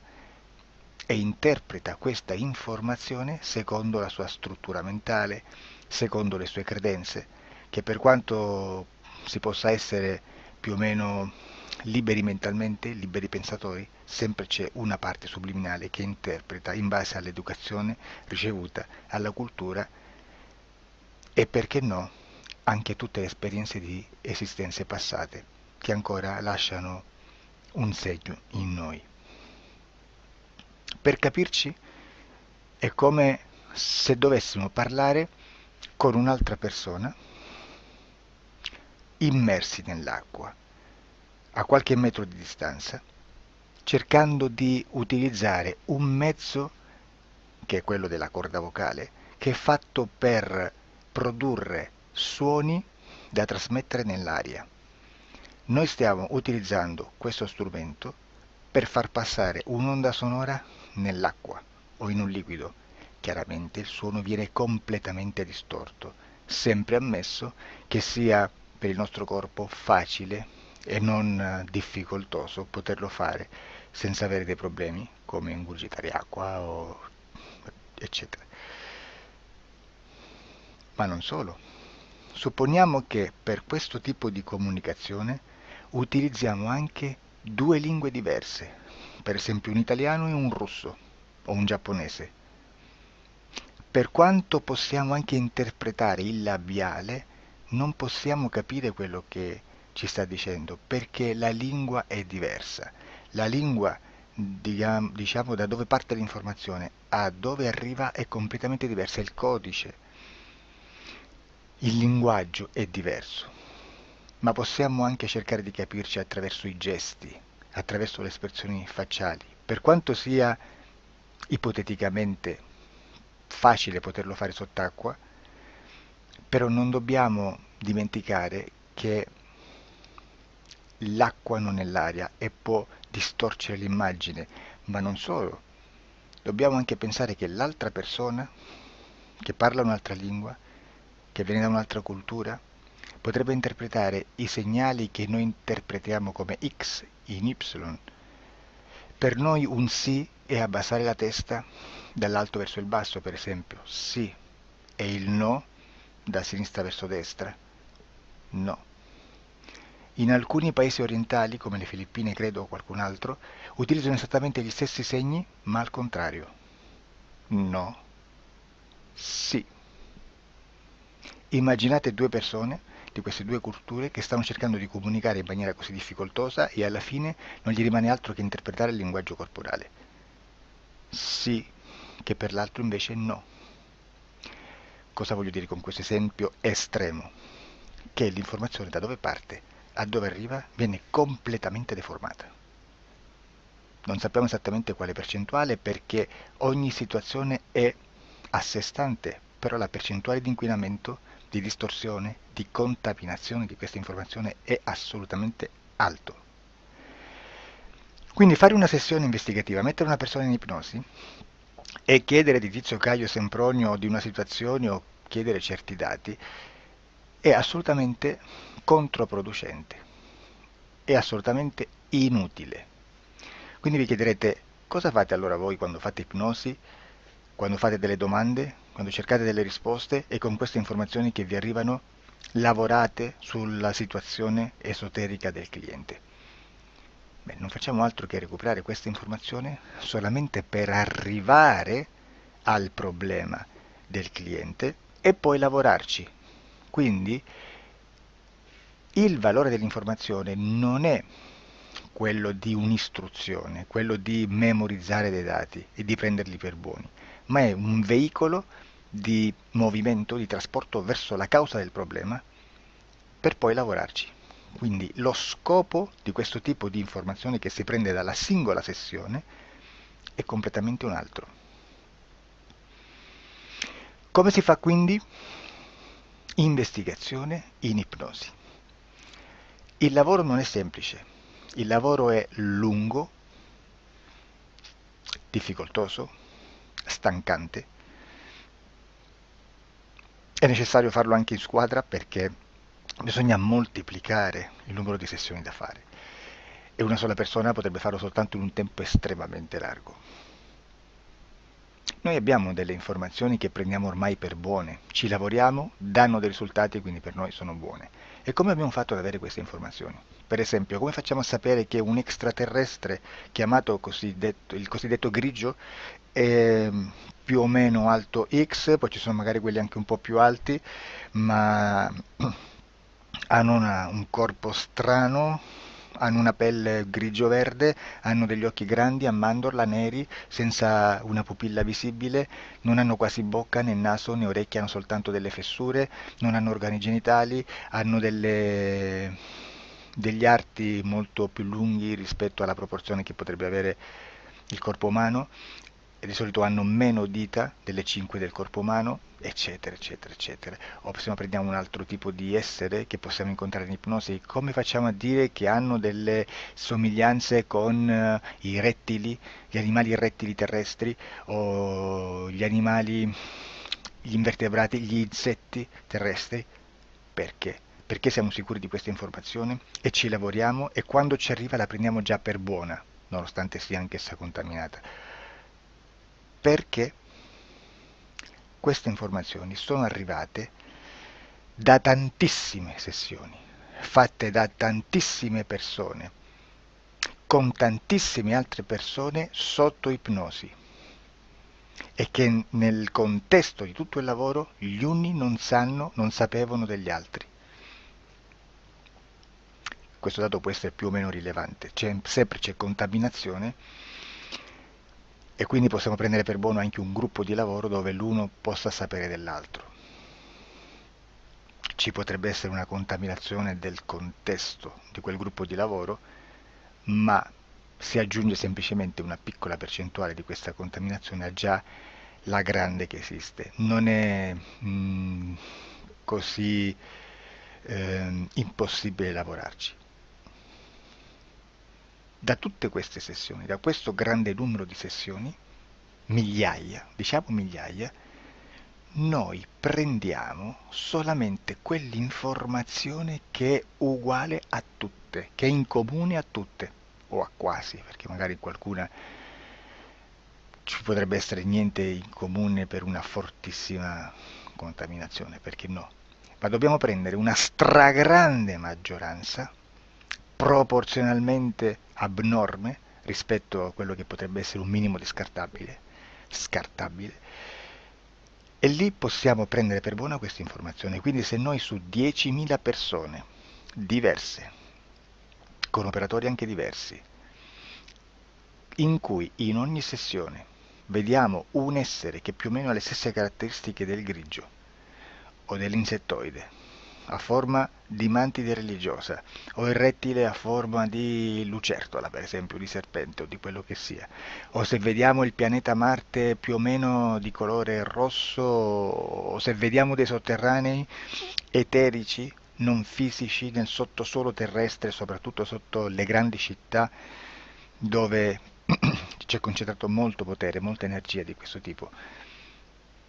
e interpreta questa informazione secondo la sua struttura mentale, secondo le sue credenze, che per quanto si possa essere più o meno liberi mentalmente, liberi pensatori, sempre c'è una parte subliminale che interpreta in base all'educazione ricevuta, alla cultura e perché no, anche tutte le esperienze di esistenze passate che ancora lasciano un segno in noi. Per capirci, è come se dovessimo parlare con un'altra persona immersi nell'acqua, a qualche metro di distanza, cercando di utilizzare un mezzo, che è quello della corda vocale, che è fatto per produrre suoni da trasmettere nell'aria. Noi stiamo utilizzando questo strumento per far passare un'onda sonora nell'acqua o in un liquido. Chiaramente il suono viene completamente distorto, sempre ammesso che sia per il nostro corpo facile e non difficoltoso poterlo fare senza avere dei problemi come ingurgitare acqua o eccetera. Ma non solo. Supponiamo che per questo tipo di comunicazione utilizziamo anche due lingue diverse, per esempio un italiano e un russo o un giapponese. Per quanto possiamo anche interpretare il labiale, non possiamo capire quello che ci sta dicendo, perché la lingua è diversa. La lingua, diciamo, da dove parte l'informazione a dove arriva è completamente diversa, il codice, il linguaggio è diverso. Ma possiamo anche cercare di capirci attraverso i gesti, attraverso le espressioni facciali. Per quanto sia ipoteticamente facile poterlo fare sott'acqua, però non dobbiamo dimenticare che l'acqua non è l'aria e può distorcere l'immagine, ma non solo. Dobbiamo anche pensare che l'altra persona, che parla un'altra lingua, che viene da un'altra cultura, potrebbe interpretare i segnali che noi interpretiamo come X in Y. Per noi un sì è abbassare la testa dall'alto verso il basso, per esempio, sì, e il no da sinistra verso destra, no. in alcuni paesi orientali, come le Filippine credo o qualcun altro, utilizzano esattamente gli stessi segni, ma al contrario. No. Sì. Immaginate due persone di queste due culture che stanno cercando di comunicare in maniera così difficoltosa e alla fine non gli rimane altro che interpretare il linguaggio corporale. Sì, che per l'altro invece no. Cosa voglio dire con questo esempio estremo? Che l'informazione da dove parte a dove arriva viene completamente deformata. Non sappiamo esattamente quale percentuale perché ogni situazione è a sé stante, però la percentuale di inquinamento, di distorsione, di contaminazione di questa informazione è assolutamente alto. Quindi fare una sessione investigativa, mettere una persona in ipnosi e chiedere di Tizio Caio Sempronio di una situazione o chiedere certi dati è assolutamente controproducente, è assolutamente inutile. Quindi vi chiederete cosa fate allora voi quando fate ipnosi, quando fate delle domande, quando cercate delle risposte e con queste informazioni che vi arrivano lavorate sulla situazione esoterica del cliente. Beh, non facciamo altro che recuperare questa informazione solamente per arrivare al problema del cliente e poi lavorarci. Quindi il valore dell'informazione non è quello di un'istruzione, quello di memorizzare dei dati e di prenderli per buoni, ma è un veicolo di movimento, di trasporto verso la causa del problema per poi lavorarci. Quindi lo scopo di questo tipo di informazione che si prende dalla singola sessione è completamente un altro. Come si fa quindi? Investigazione in ipnosi. Il lavoro non è semplice, il lavoro è lungo, difficoltoso, stancante. È necessario farlo anche in squadra perché bisogna moltiplicare il numero di sessioni da fare e una sola persona potrebbe farlo soltanto in un tempo estremamente largo. Noi abbiamo delle informazioni che prendiamo ormai per buone, ci lavoriamo, danno dei risultati e quindi per noi sono buone. E come abbiamo fatto ad avere queste informazioni? Per esempio, come facciamo a sapere che un extraterrestre chiamato il cosiddetto grigio è più o meno alto X, poi ci sono magari quelli anche un po' più alti, ma hanno un corpo strano, hanno una pelle grigio-verde, hanno degli occhi grandi a mandorla, neri, senza una pupilla visibile, non hanno quasi bocca, né naso, né orecchie, hanno soltanto delle fessure, non hanno organi genitali, hanno degli arti molto più lunghi rispetto alla proporzione che potrebbe avere il corpo umano, e di solito hanno meno dita delle 5 del corpo umano, eccetera, eccetera, eccetera. O se prendiamo un altro tipo di essere che possiamo incontrare in ipnosi, come facciamo a dire che hanno delle somiglianze con i rettili, gli animali rettili terrestri o gli animali, gli invertebrati, gli insetti terrestri? Perché? Perché siamo sicuri di questa informazione e ci lavoriamo e quando ci arriva la prendiamo già per buona, nonostante sia anch'essa contaminata. Perché queste informazioni sono arrivate da tantissime sessioni, fatte da tantissime persone, con tantissime altre persone sotto ipnosi, e che nel contesto di tutto il lavoro gli uni non sapevano degli altri. Questo dato può essere più o meno rilevante, sempre c'è contaminazione e quindi possiamo prendere per buono anche un gruppo di lavoro dove l'uno possa sapere dell'altro. Ci potrebbe essere una contaminazione del contesto di quel gruppo di lavoro, ma si aggiunge semplicemente una piccola percentuale di questa contaminazione a già la grande che esiste. Non è così impossibile lavorarci. Da tutte queste sessioni, da questo grande numero di sessioni, migliaia, diciamo migliaia, noi prendiamo solamente quell'informazione che è uguale a tutte, che è in comune a tutte, o a quasi, perché magari qualcuna ci potrebbe essere niente in comune per una fortissima contaminazione, perché no? Ma dobbiamo prendere una stragrande maggioranza proporzionalmente abnorme rispetto a quello che potrebbe essere un minimo di scartabile, e lì possiamo prendere per buona questa informazione. Quindi se noi su 10.000 persone diverse, con operatori anche diversi, in cui in ogni sessione vediamo un essere che più o meno ha le stesse caratteristiche del grigio o dell'insettoide, a forma di mantide religiosa, o il rettile a forma di lucertola, per esempio, di serpente o di quello che sia, o se vediamo il pianeta Marte più o meno di colore rosso, o se vediamo dei sotterranei eterici, non fisici, nel sottosuolo terrestre, soprattutto sotto le grandi città, dove c'è concentrato molto potere, molta energia di questo tipo,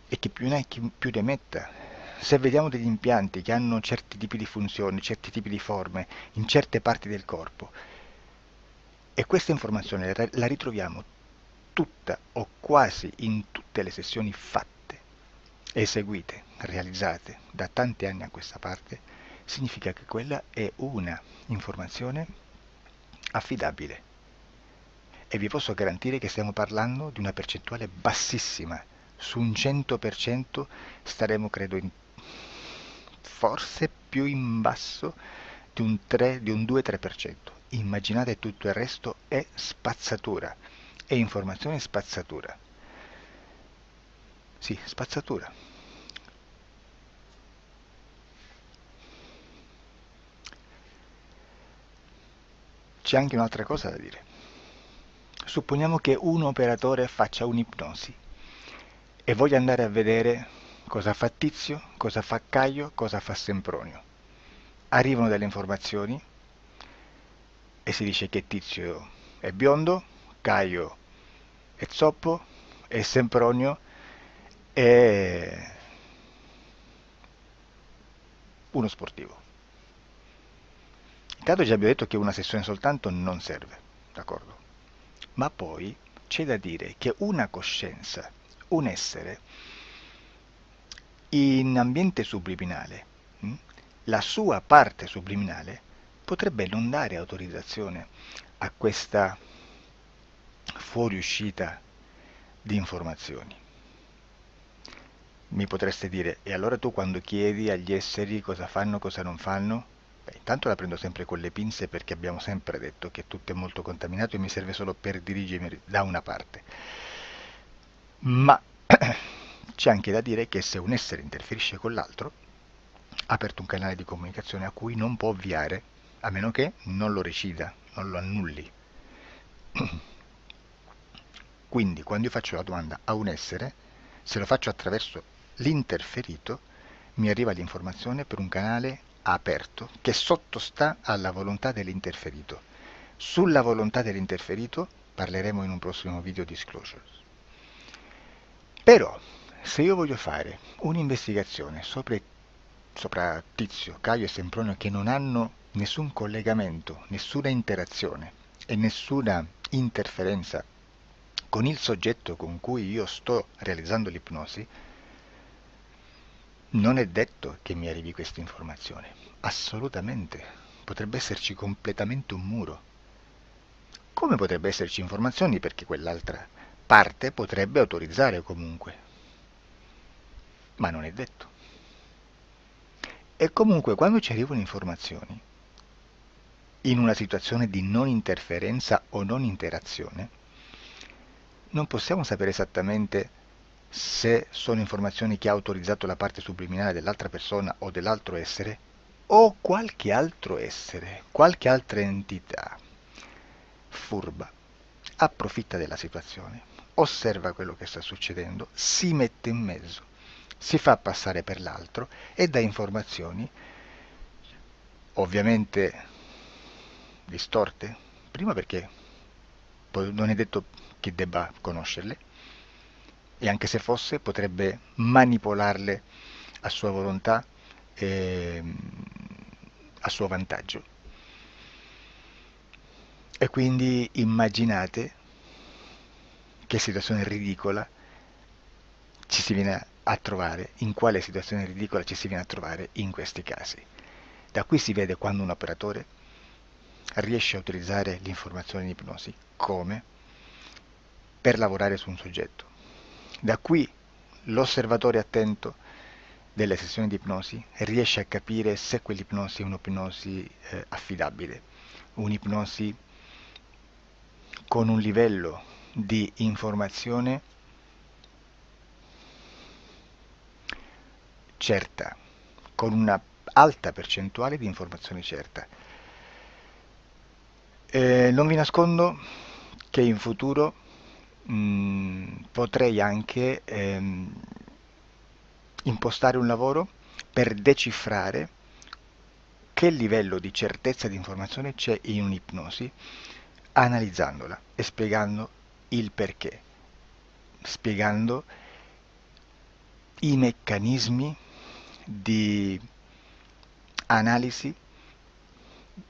e chi più ne ha chi più ne metta. Se vediamo degli impianti che hanno certi tipi di funzioni, certi tipi di forme in certe parti del corpo, e questa informazione la ritroviamo tutta o quasi in tutte le sessioni fatte, eseguite, realizzate da tanti anni a questa parte, significa che quella è una informazione affidabile. E vi posso garantire che stiamo parlando di una percentuale bassissima. Su un 100% staremo, credo, forse più in basso di un 2-3%. Immaginate, tutto il resto è spazzatura, è informazione spazzatura. Sì, spazzatura. C'è anche un'altra cosa da dire. Supponiamo che un operatore faccia un'ipnosi e voglia andare a vedere cosa fa Tizio, cosa fa Caio, cosa fa Sempronio. Arrivano delle informazioni e si dice che Tizio è biondo, Caio è zoppo e Sempronio è uno sportivo. Intanto già abbiamo detto che una sessione soltanto non serve, d'accordo? Ma poi c'è da dire che una coscienza, un essere, in ambiente subliminale, la sua parte subliminale potrebbe non dare autorizzazione a questa fuoriuscita di informazioni. Mi potreste dire, e allora tu quando chiedi agli esseri cosa fanno, cosa non fanno? Beh, intanto la prendo sempre con le pinze, perché abbiamo sempre detto che tutto è molto contaminato e mi serve solo per dirigermi da una parte. Ma c'è anche da dire che se un essere interferisce con l'altro, ha aperto un canale di comunicazione a cui non può ovviare, a meno che non lo recida, non lo annulli. Quindi quando io faccio la domanda a un essere, se lo faccio attraverso l'interferito, mi arriva l'informazione per un canale aperto che sottostà alla volontà dell'interferito. Sulla volontà dell'interferito parleremo in un prossimo video disclosures. Però, se io voglio fare un'investigazione sopra Tizio, Caio e Sempronio, che non hanno nessun collegamento, nessuna interazione e nessuna interferenza con il soggetto con cui io sto realizzando l'ipnosi, non è detto che mi arrivi questa informazione. Assolutamente. Potrebbe esserci completamente un muro. Come potrebbe esserci informazioni, perché quell'altra parte potrebbe autorizzare comunque. Ma non è detto. E comunque quando ci arrivano informazioni, in una situazione di non interferenza o non interazione, non possiamo sapere esattamente se sono informazioni che ha autorizzato la parte subliminale dell'altra persona o dell'altro essere, o qualche altro essere, qualche altra entità furba approfitta della situazione, osserva quello che sta succedendo, si mette in mezzo, si fa passare per l'altro e dà informazioni ovviamente distorte, prima perché non è detto che debba conoscerle, e anche se fosse potrebbe manipolarle a sua volontà e a suo vantaggio. E quindi immaginate che situazione ridicola ci si viene a trovare, in quale situazione ridicola ci si viene a trovare in questi casi. Da qui si vede quando un operatore riesce a utilizzare l'informazione in ipnosi. Come? Per lavorare su un soggetto. Da qui l'osservatore attento delle sessioni di ipnosi riesce a capire se quell'ipnosi è un'ipnosi affidabile, un'ipnosi con un livello di informazione certa, con una alta percentuale di informazione certa. Non vi nascondo che in futuro potrei anche impostare un lavoro per decifrare che livello di certezza di informazione c'è in un'ipnosi, analizzandola e spiegando il perché, spiegando i meccanismi di analisi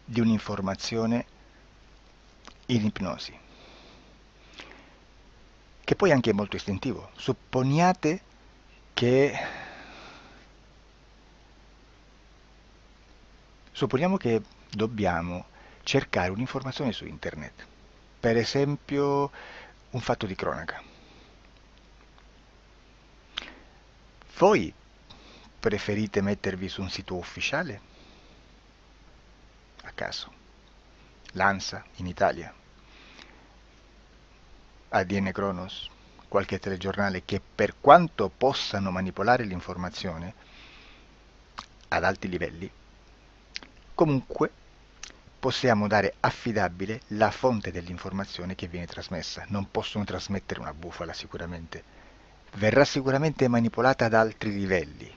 di un'informazione in ipnosi, che poi anche è molto istintivo. Supponiamo che dobbiamo cercare un'informazione su internet, per esempio un fatto di cronaca. Voi preferite mettervi su un sito ufficiale? A caso. L'ANSA in Italia, ADN Kronos, qualche telegiornale che per quanto possano manipolare l'informazione ad alti livelli, comunque possiamo dare affidabile la fonte dell'informazione che viene trasmessa. Non possono trasmettere una bufala sicuramente. Verrà sicuramente manipolata ad altri livelli.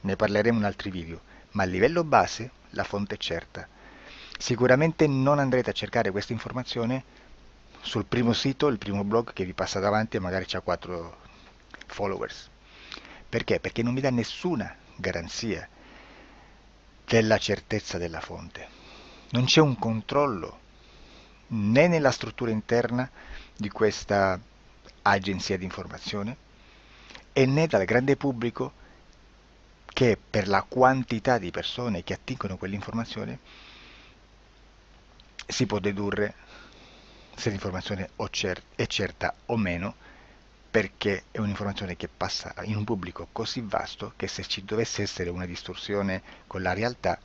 Ne parleremo in altri video, ma a livello base la fonte è certa. Sicuramente non andrete a cercare questa informazione sul primo sito, il primo blog che vi passa davanti e magari c'ha 4 followers. Perché? Perché non vi dà nessuna garanzia della certezza della fonte. Non c'è un controllo né nella struttura interna di questa agenzia di informazione e né dal grande pubblico, che per la quantità di persone che attingono quell'informazione si può dedurre se l'informazione è certa o meno, perché è un'informazione che passa in un pubblico così vasto che se ci dovesse essere una distorsione con la realtà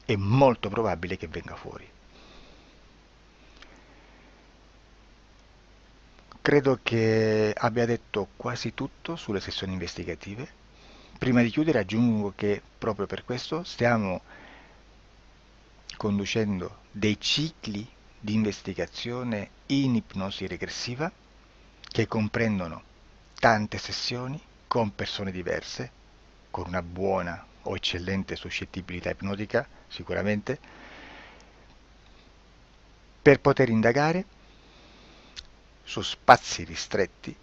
è molto probabile che venga fuori. Credo che abbia detto quasi tutto sulle sessioni investigative. Prima di chiudere aggiungo che proprio per questo stiamo conducendo dei cicli di investigazione in ipnosi regressiva che comprendono tante sessioni con persone diverse, con una buona o eccellente suscettibilità ipnotica sicuramente, per poter indagare su spazi ristretti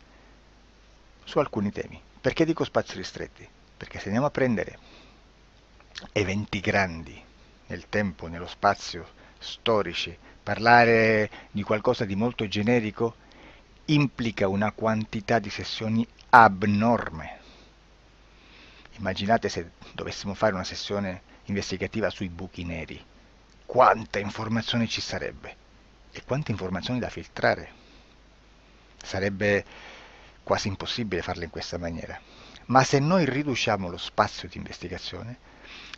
su alcuni temi. Perché dico spazi ristretti? Perché se andiamo a prendere eventi grandi nel tempo, nello spazio, storici, parlare di qualcosa di molto generico implica una quantità di sessioni abnorme. Immaginate se dovessimo fare una sessione investigativa sui buchi neri, quanta informazione ci sarebbe e quante informazioni da filtrare. Sarebbe quasi impossibile farlo in questa maniera. Ma se noi riduciamo lo spazio di investigazione,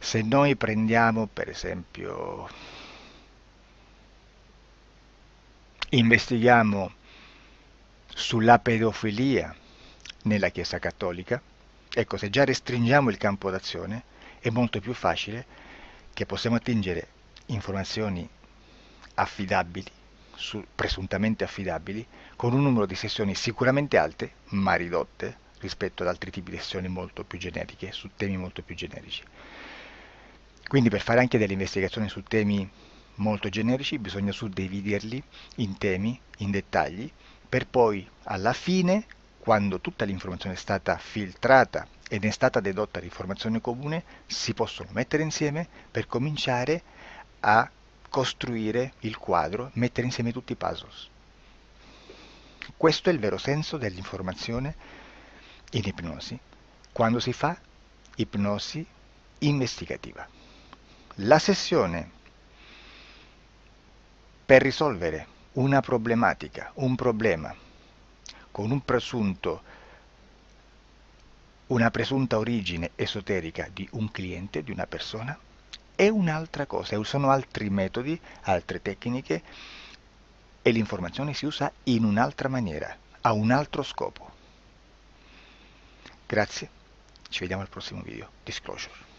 se noi prendiamo per esempio, investighiamo sulla pedofilia nella Chiesa Cattolica, ecco, se già restringiamo il campo d'azione è molto più facile che possiamo attingere informazioni affidabili, presuntamente affidabili, con un numero di sessioni sicuramente alte, ma ridotte rispetto ad altri tipi di sessioni molto più generiche, su temi molto più generici. Quindi per fare anche delle investigazioni su temi molto generici bisogna suddividerli in temi, in dettagli, per poi alla fine, quando tutta l'informazione è stata filtrata ed è stata dedotta l'informazione comune, si possono mettere insieme per cominciare a costruire il quadro, mettere insieme tutti i puzzles. Questo è il vero senso dell'informazione in ipnosi, quando si fa ipnosi investigativa. La sessione Per risolvere una problematica, un problema, con una presunta origine esoterica di un cliente, di una persona, è un'altra cosa, sono altri metodi, altre tecniche e l'informazione si usa in un'altra maniera, ha un altro scopo. Grazie, ci vediamo al prossimo video. Disclosure.